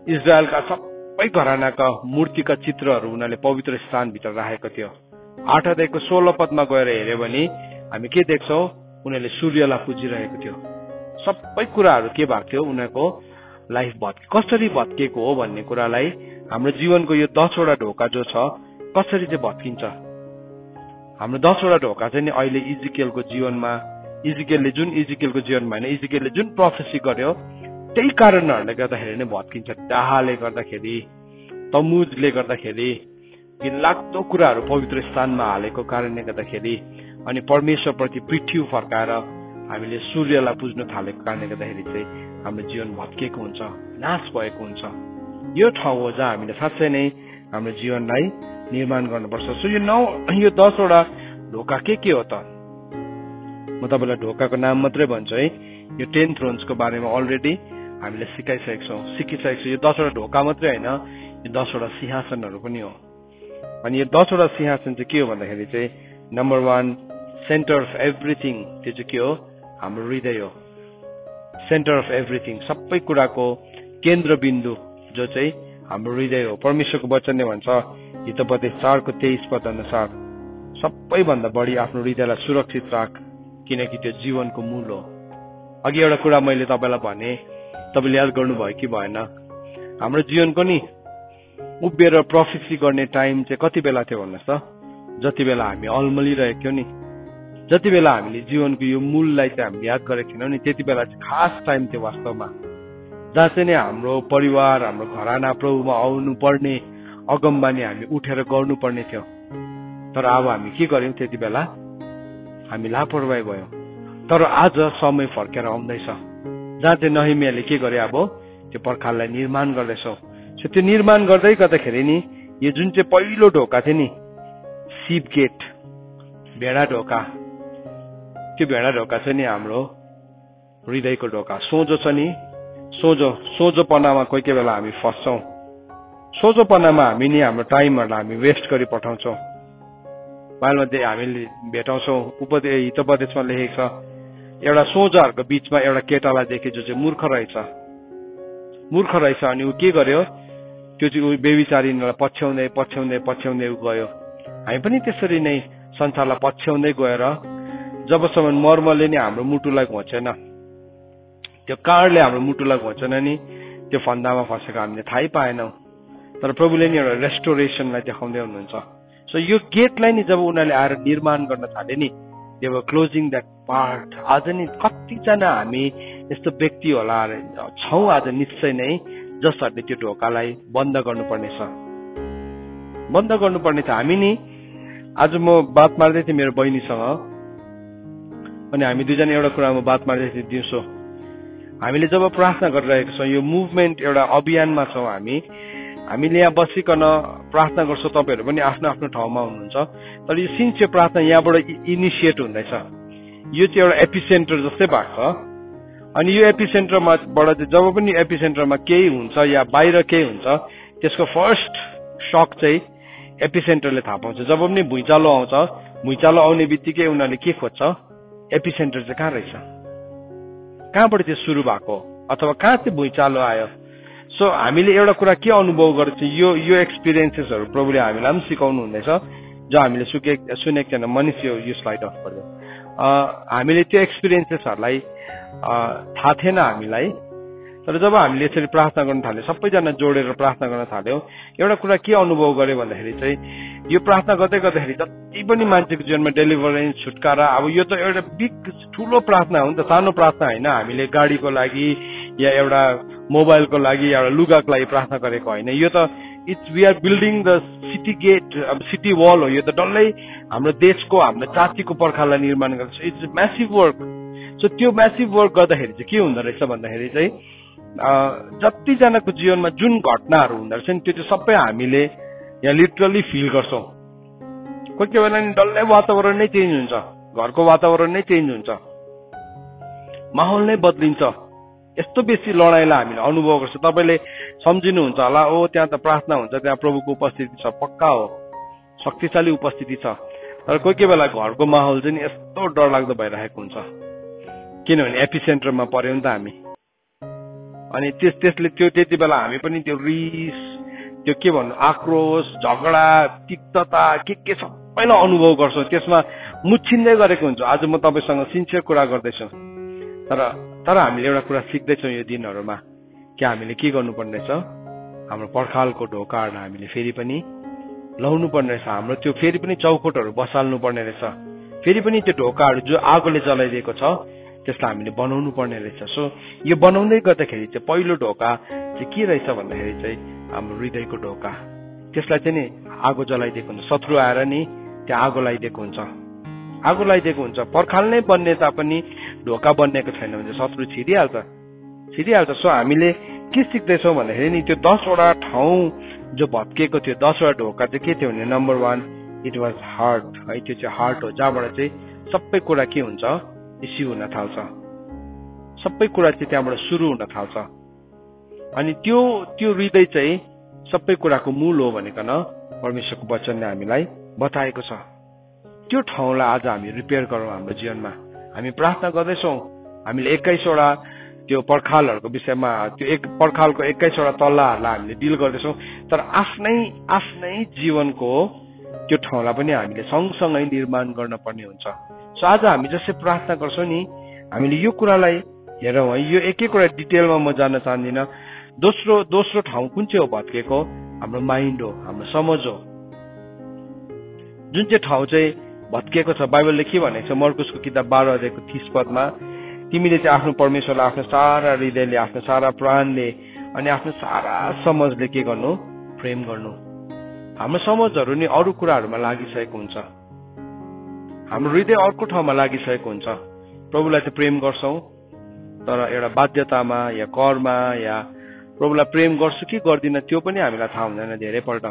इजरायलका सबै घरानाका मूर्तिका चित्रहरू उनीहरूले पवित्र स्थानभित्र राखेको थियो। 8 अध्यायको 16 पदमा गएर हेऱ्यो भने हामी के देख्छौँ, उनीहरूले सूर्यलाई पुजिरहेको थियो। सबै कुराहरू के भएको थियो, उनीहरूको लाइफ कसरी भत्किएको हो भन्ने कुरालाई हाम्रो जीवनको यो 10वटा ढोका जो छ कसरी चाहिँ भत्किन्छ। हाम्रो 10वटा ढोका चाहिँ नि अहिले इजिकेलको जीवनमा होइन, इजिकेलले जुन प्रोफेसी गर्यो त्यही कारणहरूले गर्दाखेरि नै भत्किन्छ। डाहाले गर्दाखेरि, तमुजले गर्दाखेरि, घिनलाग्दो कुराहरू पवित्र स्थानमा हालेको कारणले गर्दाखेरि, अनि परमेश्वरप्रति पृथ्वी फर्काएर हामीले सूर्यलाई पुज्न थालेको कारणले गर्दाखेरि चाहिँ हाम्रो जीवन भत्किएको हुन्छ, नाश भएको हुन्छ। यो ठाउँ हो जहाँ हामीले साँच्चै नै हाम्रो जीवनलाई निर्माण गर्नुपर्छ। सो यो 10वटा ढोका के हो त, म तपाईँलाई ढोकाको नाम मात्रै भन्छु है। यो 10 थ्रोन्सको बारेमा अलरेडी हामीले सिकिसकेको छौँ। यो 10वटा ढोका मात्रै होइन, यो 10वटा सिंहासनहरू पनि हो। अनि यो 10वटा सिंहासन चाहिँ के हो भन्दाखेरि चाहिँ नम्बर 1 सेन्टर अफ एभ्रिथिङ, त्यो चाहिँ के हो, हाम्रो हृदय हो। सेन्टर अफ एभ्रिथिङ, सबै कुराको केन्द्रबिन्दु जो चाहिँ हाम्रो हृदय हो। परमेश्वरको वचनले भन्छ हितोपदेश 4को 23 पद अनुसार सबैभन्दा बढी आफ्नो हृदयलाई सुरक्षित राख, किनकि त्यो जीवनको मूल हो। अघि एउटा कुरा मैले तपाईँलाई भने, तपाईँले याद गर्नुभयो कि भएन, हाम्रो जीवनको नि उभिएर प्रोफेसी गर्ने टाइम चाहिँ कति बेला थियो भन्नुहोस् त, जति बेला हामी अल्मलिरहेको थियौँ नि, जति बेला हामीले जीवनको यो मूललाई चाहिँ हामीले याद गरेको थिएनौँ नि, त्यति बेला चाहिँ खास टाइम थियो वास्तवमा, जहाँ चाहिँ नि हाम्रो परिवार, हाम्रो घराना प्रभुमा आउनु पर्ने अगमबानी हामी उठेर गर्नुपर्ने थियो। तर अब हामी के गर्यौँ, त्यति बेला हामी लापरवाही भयौँ। तर आज समय फर्केर आउँदैछ, जहाँ चाहिँ नहमियाले के गरे, अब त्यो पर्खाललाई निर्माण गर्दैछौँ। सो त्यो निर्माण गर्दाखेरि नि यो जुन चाहिँ पहिलो ढोका थियो नि, सिप गेट, भेडा ढोका, त्यो भेडा ढोका चाहिँ नि हाम्रो हृदयको ढोका। सोझो छ नि, सोझोपनामा कोही बेला हामी फस्छौँ। सोझोपनामा हामी नि हाम्रो टाइमहरूलाई हामी वेस्ट गरी पठाउँछौँ। बाइबलमा चाहिँ हामीले भेटाउँछौँ, हितोपदेशमा लेखेको छ, एउटा सोझोहरूको बिचमा एउटा केटालाई देखे जो चाहिँ मूर्ख रहेछ। अनि ऊ के गर्यो, त्यो चाहिँ ऊ बेविचारिनीलाई पछ्याउँदै गयो। हामी पनि त्यसरी नै संसारलाई पछ्याउँदै गएर जबसम्म मर्मले नै हाम्रो मुटुलाई घोचेन, त्यो काँडले हाम्रो मुटुलाई घोचेन नि, त्यो फन्दामा फसेको हामीले थाहै पाएनौँ। तर प्रभुले नि एउटा रेस्टोरेसनलाई देखाउँदै हुनुहुन्छ। सो यो गेटलाई नि जब उनीहरूले आएर निर्माण गर्न थाले नि, they were closing that part. आज नि कतिजना हामी यस्तो व्यक्ति होला छौँ आज निश्चय नै, जसहरूले त्यो ढोकालाई बन्द गर्नुपर्ने छ। हामी नि आज म बात मार्दै थिएँ मेरो बहिनीसँग, अनि हामी दुईजना एउटा कुरामा बात मार्दै थियौँ दिउँसो। हामीले जब प्रार्थना गरिरहेका छौँ, यो मुभमेन्ट एउटा अभियानमा छौँ हामीले यहाँ बसिकन प्रार्थना गर्छौँ। तपाईँहरू पनि आफ्नो आफ्नो ठाउँमा हुनुहुन्छ, तर यो सिन्सियर प्रार्थना यहाँबाट इनिसिएट हुँदैछ। यो चाहिँ एउटा एपिसेन्टर जस्तै भएको छ। अनि यो एपिसेन्टरबाट चाहिँ जब पनि एपिसेन्टरमा केही हुन्छ या बाहिर केही हुन्छ, त्यसको फर्स्ट सक चाहिँ एपिसेन्टरले थाहा पाउँछ। जब पनि भुइँचालो आउँछ, भुइँचालो आउने बित्तिकै उनीहरूले के खोज्छ, एपिसेन्टर चाहिँ कहाँ रहेछ, कहाँबाट त्यो सुरु भएको, अथवा कहाँ चाहिँ भुइँचालो आयो। सो हामीले एउटा कुरा के अनुभव गर्छ, यो एक्सपिरियन्सेसहरू प्रभुले हामीलाई पनि सिकाउनु हुँदैछ, जो हामीले सुनेको थिएन। मनिष यो स्लाइड अफ गरिदियो। हामीले त्यो एक्सपिरियन्सेसहरूलाई थाहा थिएन हामीलाई, तर जब हामीले यसरी प्रार्थना गर्न थाल्यौँ, सबैजना जोडेर प्रार्थना गर्न थाल्यौँ, एउटा कुरा के अनुभव गर्यो भन्दाखेरि चाहिँ यो प्रार्थना गर्दै गर्दाखेरि जति पनि मान्छेको जीवनमा डेलिभरेन्स, छुटकारा, अब यो त एउटा बिग ठुलो प्रार्थना हो नि त, सानो प्रार्थना होइन। हामीले गाडीको लागि या एउटा मोबाइलको लागि या एउटा लुगाको लागि प्रार्थना गरेको होइन। यो त we are building the city gate, अब सिटी वल हो। यो त डल्लै हाम्रो देशको, हाम्रो जातिको पर्खाललाई निर्माण गर्छ। It's massive work. सो त्यो म्यासिभ वर्क गर्दाखेरि चाहिँ के हुँदो रहेछ भन्दाखेरि चाहिँ जतिजनाको जीवनमा जुन घटनाहरू हुँदो रहेछ नि, त्यो चाहिँ सबै हामीले यहाँ लिटरली फिल गर्छौँ। कोही कोही बेला नि डल्लै वातावरण नै चेन्ज हुन्छ, घरको वातावरण नै चेन्ज हुन्छ, माहौल नै बदलिन्छ। यस्तो बेसी लडाइँलाई हामीले अनुभव गर्छ। तपाईँले सम्झिनुहुन्छ होला, ओ त्यहाँ त प्रार्थना हुन्छ, त्यहाँ प्रभुको उपस्थिति छ, पक्का हो, शक्तिशाली उपस्थिति छ। तर कोही कोही बेला घरको माहौल चाहिँ यस्तो डरलाग्दो भइरहेको हुन्छ, किनभने एपिसेन्टरमा पर्यो नि त हामी। अनि त्यसले त्यति बेला हामी पनि त्यो रिस, त्यो के भन्नु, आक्रोश, झगडा, तिक्तता, के सबैलाई अनुभव गर्छौँ। त्यसमा मुछिँदै गरेको हुन्छ। आज म तपाईँसँग सिन्सियर कुरा गर्दैछु, तर हामीले एउटा कुरा सिक्दैछौँ यो दिनहरूमा, कि हामीले के गर्नुपर्ने रहेछ, हाम्रो पर्खालको ढोकाहरू हामीले फेरि पनि लाउनु पर्ने रहेछ। हाम्रो त्यो फेरि पनि चौखोटहरू बसाल्नु पर्ने रहेछ। फेरि पनि त्यो ढोकाहरू जो आगोले जलाइदिएको छ त्यसलाई हामीले बनाउनु पर्ने रहेछ। सो यो बनाउँदै गर्दाखेरि चाहिँ पहिलो ढोका चाहिँ के रहेछ भन्दाखेरि चाहिँ हाम्रो हृदयको ढोका। त्यसलाई चाहिँ नि आगो जलाइदिएको हुन्छ। शत्रु आएर नि त्यहाँ आगो लगाइदिएको हुन्छ, आगो लगाइदिएको हुन्छ। पर्खाल नै बन्ने तापनि ढोका बन्नेको छैन भने शत्रु छिरिहाल्छ। सो हामीले के सिक्दैछौँ भन्दाखेरि नि त्यो 10वटा ठाउँ जो भत्किएको थियो, 10वटा ढोका चाहिँ के थियो भने, नम्बर 1 इट वाज हार्ट है। त्यो चाहिँ हार्ट हो, जहाँबाट चाहिँ सबै कुरा के हुन्छ, इस्यु हुन थाल्छ, सबै कुरा चाहिँ त्यहाँबाट सुरु हुन थाल्छ। अनि त्यो हृदय चाहिँ सबै कुराको मूल हो भनिकन परमेश्वरको वचनले हामीलाई बताएको छ। त्यो ठाउँलाई आज हामी रिपेयर गरौँ हाम्रो जीवनमा। हामी प्रार्थना गर्दैछौँ, हामीले 21वटा त्यो पर्खालहरूको विषयमा, त्यो पर्खालको 21वटा तल्लाहरूलाई हामीले डिल गर्दैछौँ, तर आफ्नै जीवनको त्यो ठाउँलाई पनि हामीले सँगसँगै निर्माण गर्न पर्ने हुन्छ। सो आज हामी जसै प्रार्थना गर्छौँ नि, हामीले यो कुरालाई हेरौँ है। यो एक कुरा डिटेलमा म जान चाहदिनँ। दोस्रो ठाउँ कुन चाहिँ हो भत्केको, हाम्रो माइन्ड हो, हाम्रो समझ हो। जुन चाहिँ ठाउँ चाहिँ भत्किएको छ, बाइबलले के भनेको छ, मर्कुसको किताब 12:30 तिमीले चाहिँ आफ्नो परमेश्वरलाई आफ्नो सारा हृदयले, आफ्नो सारा प्राणले अनि आफ्नो सारा समझले के गर्नु, प्रेम गर्नु। हाम्रो समझहरू नि अरू कुराहरूमा लागिसकेको हुन्छ, हाम्रो हृदय अर्को ठाउँमा लागिसकेको हुन्छ। प्रभुलाई चाहिँ प्रेम गर्छौँ, तर एउटा बाध्यतामा या करमा या प्रभुलाई प्रेम गर्छु कि गर्दिनँ त्यो पनि हामीलाई थाहा हुँदैन धेरैपल्ट।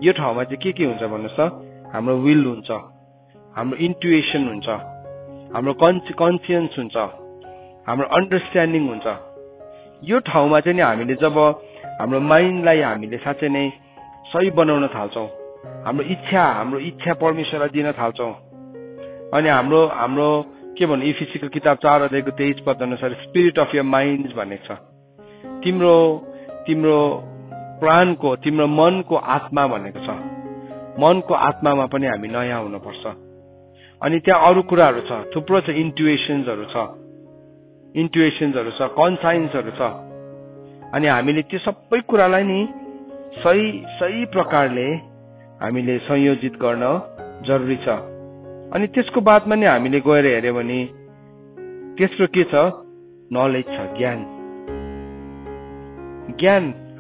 यो ठाउँमा चाहिँ के हुन्छ भन्नुहोस् त, हाम्रो विल हुन्छ, हाम्रो इन्टुएसन हुन्छ, हाम्रो कन्सियन्स हुन्छ, हाम्रो अन्डरस्ट्यान्डिङ हुन्छ। यो ठाउँमा चाहिँ नि हामीले जब हाम्रो माइन्डलाई हामीले साँच्चै नै सही बनाउन थाल्छौँ, हाम्रो इच्छा परमेश्वरलाई दिन थाल्छौँ, अनि हाम्रो के भन्नु, इफिसीको किताब 4:23 अनुसार स्पिरिट अफ यर माइन्ड भनेको छ। तिम्रो प्राणको, तिम्रो मनको आत्मा भनेको छ। मनको आत्मामा पनि हामी नयाँ हुनुपर्छ। अनि त्यहाँ अरू कुराहरू छ, थुप्रो छ, इन्टुएसन्सहरू छ, कन्साइन्सहरू छ। अनि हामीले त्यो सबै कुरालाई नि सही प्रकारले हामीले संयोजित गर्न जरुरी छ। अनि त्यसको बादमा नि हामीले गएर हेर्यो भने तेस्रो के छ, नलेज छ, ज्ञान।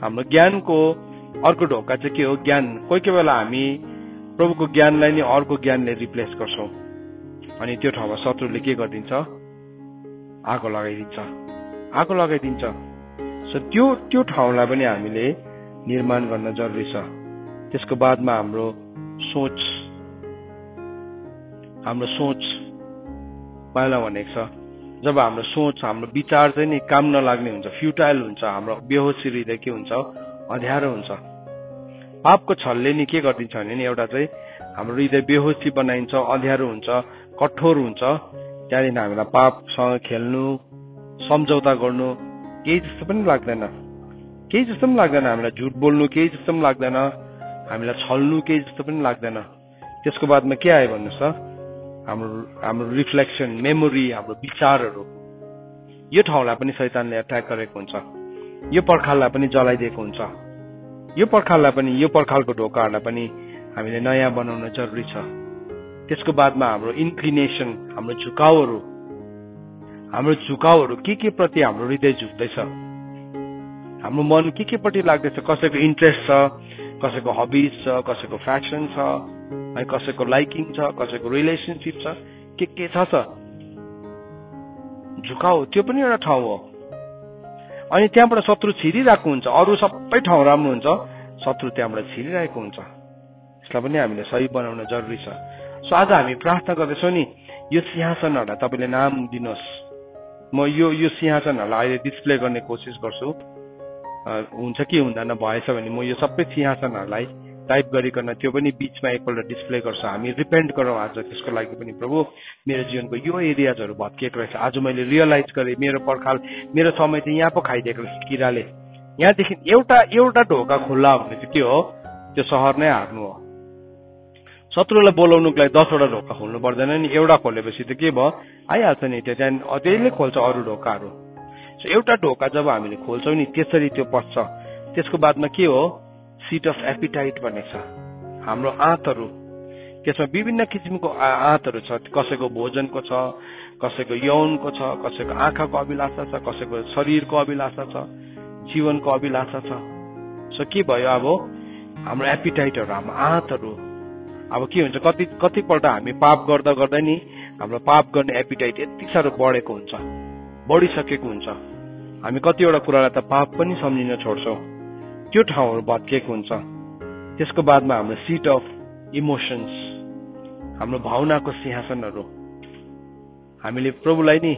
हाम्रो ज्ञानको अर्को ढोका चाहिँ के हो, ज्ञान। कोही कोही बेला हामी प्रभुको ज्ञानलाई नि अर्को ज्ञानले रिप्लेस गर्छौँ, अनि त्यो ठाउँमा शत्रुले के गरिदिन्छ, आगो लगाइदिन्छ। आगो लगाइदिन्छ। सो त्यो ठाउँलाई पनि हामीले निर्माण गर्न जरुरी छ। त्यसको बादमा हाम्रो सोच पहिला भनेको छ, जब हाम्रो सोच हाम्रो विचार चाहिँ नि काम नलाग्ने हुन्छ, फ्युटाइल हुन्छ, हाम्रो बेहोसी हृदय के हुन्छ, अँध्यारो हुन्छ। पापको छलले नि के गरिदिन्छ भने नि एउटा चाहिँ हाम्रो हृदय बेहोसी बनाइन्छ, अँध्यारो हुन्छ, कठोर हुन्छ। त्यहाँदेखि हामीलाई पापसँग खेल्नु, सम्झौता गर्नु केही जस्तो पनि लाग्दैन, हामीलाई झुट बोल्नु केही जस्तो पनि लाग्दैन, हामीलाई छल्नु केही जस्तो पनि लाग्दैन। त्यसको बादमा के आयो भन्नुहोस् त, हाम्रो रिफ्लेक्सन, मेमोरी, हाम्रो विचारहरू, यो ठाउँलाई पनि शैतानले अट्याक गरेको हुन्छ। यो पर्खाललाई पनि जलाइदिएको हुन्छ। यो पर्खालको ढोकाहरूलाई पनि हामीले नयाँ बनाउन जरुरी छ। त्यसको बादमा हाम्रो इन्क्लिनेसन, हाम्रो झुकाउहरू के प्रति हाम्रो हृदय झुक्दैछ, हाम्रो मन के पट्टि लाग्दैछ। कसैको इन्ट्रेस्ट छ, कसैको हबिज छ, कसैको फ्यासन छ, है कसैको लाइकिङ छ, कसैको रिलेसनसिप छ, के छ झुकाउ, त्यो पनि एउटा ठाउँ हो। अनि त्यहाँबाट शत्रु छिरिरहेको हुन्छ। अरू सबै ठाउँ राम्रो हुन्छ, शत्रु त्यहाँबाट छिरिरहेको हुन्छ। यसलाई पनि हामीले सही बनाउन जरुरी छ। सो आज हामी प्रार्थना गर्दैछौँ नि, यो सिंहासनहरूलाई तपाईँले नाम दिनुहोस्। म यो सिंहासनहरूलाई अहिले डिस्प्ले गर्ने कोसिस गर्छु, हुन्छ कि हुँदैन, भएछ भने म यो सबै सिंहासनहरूलाई टाइप गरिकन त्यो पनि बिचमा एकपल्ट डिस्प्ले गर्छु। हामी रिपेन्ट गरौँ आज त्यसको लागि पनि। प्रभु, मेरो जीवनको यो एरियाजहरू भत्किएको रहेछ, आज मैले रियलाइज गरेँ मेरो पर्खाल, मेरो समय चाहिँ यहाँ पो खाइदिएको रहेछ किराले। यहाँदेखि एउटा ढोका खुल्ला भने चाहिँ के हो, त्यो सहर नै हार्नु हो। शत्रुलाई बोलाउनुको लागि 10 वटा ढोका खोल्नु पर्दैन नि, एउटा खोलेपछि त के भयो, आइहाल्छ नि। त्यहाँ त्यसले खोल्छ अरू ढोकाहरू। सो एउटा ढोका जब हामीले खोल्छौँ नि, त्यसरी त्यो पस्छ। त्यसको बादमा के हो, सिट अफ एपिटाइट भनेको छ। हाम्रो आँतहरू, त्यसमा विभिन्न किसिमको आँतहरू छ। कसैको भोजनको छ, कसैको यौनको छ, कसैको आँखाको अभिलाषा छ, कसैको शरीरको अभिलाषा छ, जीवनको अभिलाषा छ। सो के भयो, अब हाम्रो एपिटाइटहरू, हाम्रो आँतहरू, अब के हुन्छ, कतिपल्ट हामी पाप गर्दा गर्दा नि हाम्रो पाप गर्ने एपिटाइट यति साह्रो बढेको हुन्छ, बढिसकेको हुन्छ। हामी कतिवटा कुरालाई त पाप पनि सम्झिन छोड्छौँ। त्यो ठाउँहरू भत्किएको हुन्छ। त्यसको बादमा हाम्रो सिट अफ इमोसन्स, हाम्रो भावनाको सिंहासनहरू। हामीले प्रभुलाई नि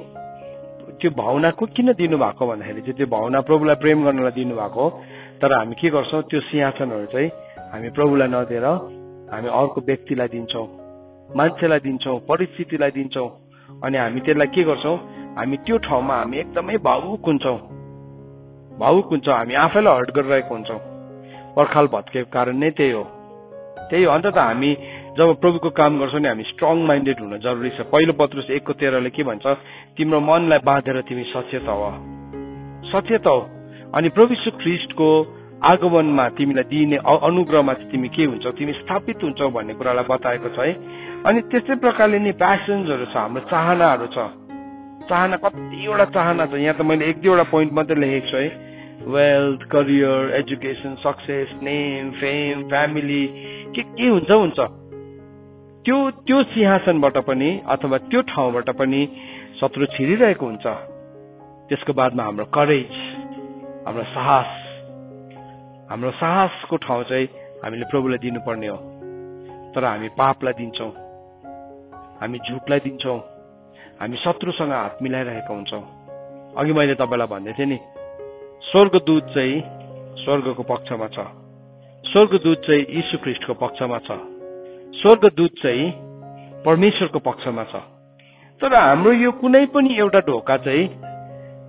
त्यो भावनाको किन दिनुभएको भन्दाखेरि चाहिँ त्यो भावना प्रभुलाई प्रेम गर्नलाई दिनुभएको। तर हामी के गर्छौँ, त्यो सिंहासनहरू चाहिँ हामी प्रभुलाई नदिएर हामी अर्को व्यक्तिलाई दिन्छौँ, मान्छेलाई दिन्छौँ, परिस्थितिलाई दिन्छौँ। अनि हामी त्यसलाई के गर्छौँ, हामी त्यो ठाउँमा हामी एकदमै भावुक हुन्छौँ। हामी आफैलाई हर्ट गरिरहेको हुन्छौँ। पर्खाल भत्केको कारण नै त्यही हो। अन्त त हामी जब प्रभुको काम गर्छौँ नि, हामी स्ट्रङ माइन्डेड हुन जरुरी छ। पहिलो पत्रुस 1:13 के भन्छ, तिम्रो मनलाई बाँधेर तिमी सचेत हो। अनि प्रभु यीशु ख्रीष्टको आगमनमा तिमीलाई दिइने अनुग्रहमा चाहिँ तिमी के हुन्छौ, तिमी स्थापित हुन्छौ भन्ने कुरालाई बताएको छ है। अनि त्यस्तै प्रकारले नि प्यासन्सहरू छ, हाम्रो चाहनाहरू छ। चाहना कतिवटा चाहना छ। यहाँ त मैले 1-2 पोइन्ट मात्रै लेखेको छु है। Wealth, career, education, success, name, fame, family, के हुन्छ। त्यो सिंहासनबाट पनि अथवा त्यो ठाउँबाट पनि शत्रु छिरिरहेको हुन्छ। त्यसको बादमा हाम्रो करेज, हाम्रो साहसको ठाउँ चाहिँ हामीले प्रभुलाई दिनुपर्ने हो। तर हामी पापलाई दिन्छौँ, हामी झुटलाई दिन्छौँ, हामी शत्रुसँग हात मिलाइरहेका हुन्छौँ। अघि मैले तपाईँलाई भन्दै थिएँ नि, स्वर्गदूत चाहिँ स्वर्गको पक्षमा छ, स्वर्गदूत चाहिँ यीशु ख्रीष्टको पक्षमा छ, स्वर्गदूत चाहिँ परमेश्वरको पक्षमा छ। तर हाम्रो यो कुनै पनि एउटा ढोका चाहिँ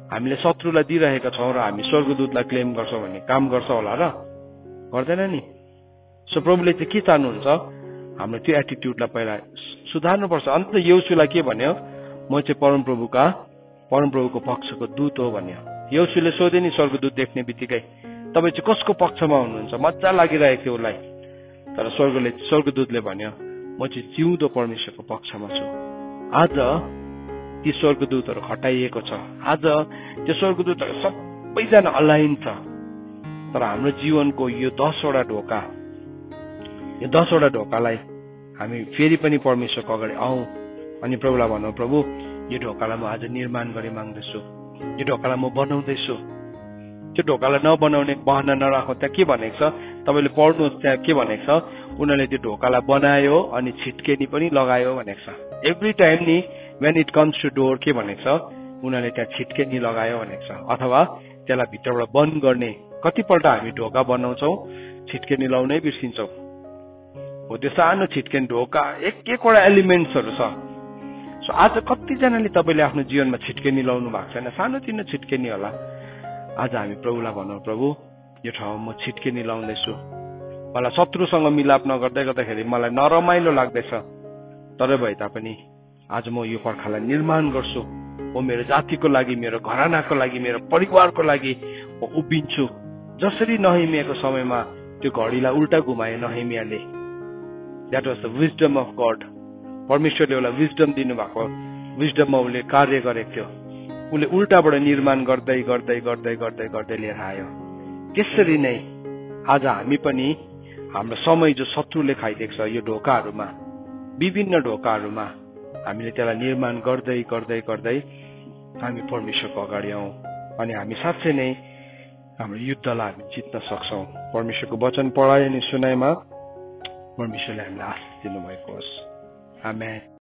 हामीले शत्रुलाई दिइरहेका छौँ र हामी स्वर्गदूतलाई क्लेम गर्छौँ भने काम गर्छ होला र? गर्दैन नि। सो प्रभुले चाहिँ के चाहनुहुन्छ, हाम्रो त्यो एटिट्युडलाई पहिला सुधार्नुपर्छ। अन्त यहोशुलाई के भन्यो, म चाहिँ परमप्रभुको पक्षको दूत हो भन्यो। यहोशुले सोधे नि स्वर्गदूत देख्ने बित्तिकै, तपाईँ चाहिँ कसको पक्षमा हुनुहुन्छ? मजा लागिरहेको थियो उसलाई। तर स्वर्गदूतले भन्यो, म चाहिँ जिउँदो परमेश्वरको पक्षमा छु। आज ती स्वर्गदूतहरू हटाइएको छ। आज त्यो स्वर्गदूतहरू सबैजना अलाइन छ। तर हाम्रो जीवनको यो 10वटा ढोका, यो 10वटा ढोकालाई हामी फेरि पनि परमेश्वरको अगाडि आउँ अनि प्रभुलाई भनौँ, प्रभु यो ढोकालाई म आज निर्माण गरी माग्दछु। यो ढोकालाई म बनाउँदैछु। त्यो ढोकालाई नबनाउने बहाना नराखौँ। त्यहाँ के भनेको छ तपाईँले पढ्नुहोस्, त्यहाँ के भनेको छ, उनीहरूले त्यो ढोकालाई बनायो अनि छिटकेनी पनि लगायो भनेको छ। एभ्री टाइम नि when it comes to door के भनेको छ, उनीहरूले त्यहाँ छिटकेनी लगायो भनेको छ। अथवा त्यसलाई भित्रबाट बन्द गर्ने, कतिपल्ट हामी ढोका बनाउँछौँ छिटकेनी लाउनै बिर्सिन्छौँ। हो त्यो सानो छिटकेनी ढोका एक-एकवटा एलिमेन्ट्सहरू छ। सो आज कतिजनाले तपाईँले आफ्नो जीवनमा छिटकेनी लाउनु भएको छैन, सानोतिनो छिटकेनी होला। आज हामी प्रभुलाई भनौँ, प्रभु यो ठाउँमा म छिटकेनी लाउँदैछु। मलाई शत्रुसँग मिलाप नगर्दै गर्दाखेरि मलाई नरमाइलो लाग्दैछ, तर भए तापनि आज म यो पर्खालाई निर्माण गर्छु। म मेरो जातिको लागि, मेरो घरानाको लागि, मेरो परिवारको लागि म उभिन्छु। जसरी नहमियाको समयमा त्यो घडीलाई उल्टा घुमाए नहमियाले, that was the wisdom of God. परमेश्वरले उसलाई विजडम दिनुभएको, विजडममा उसले कार्य गरेको थियो। उसले उल्टाबाट निर्माण गर्दै गर्दै गर्दै गर्दै गर्दै लिएर आयो। त्यसरी नै आज हामी पनि हाम्रो समय जो शत्रुले खाइदिएको छ यो ढोकाहरूमा, विभिन्न ढोकाहरूमा, हामीले त्यसलाई निर्माण गर्दै गर्दै गर्दै हामी परमेश्वरको अगाडि आउँ अनि हामी साँच्चै नै हाम्रो युद्धलाई हामी जित्न सक्छौँ। परमेश्वरको वचन पढाइ अनि सुनाइमा परमेश्वरले हामीलाई आशीष दिनुभएको होस्। आमेन।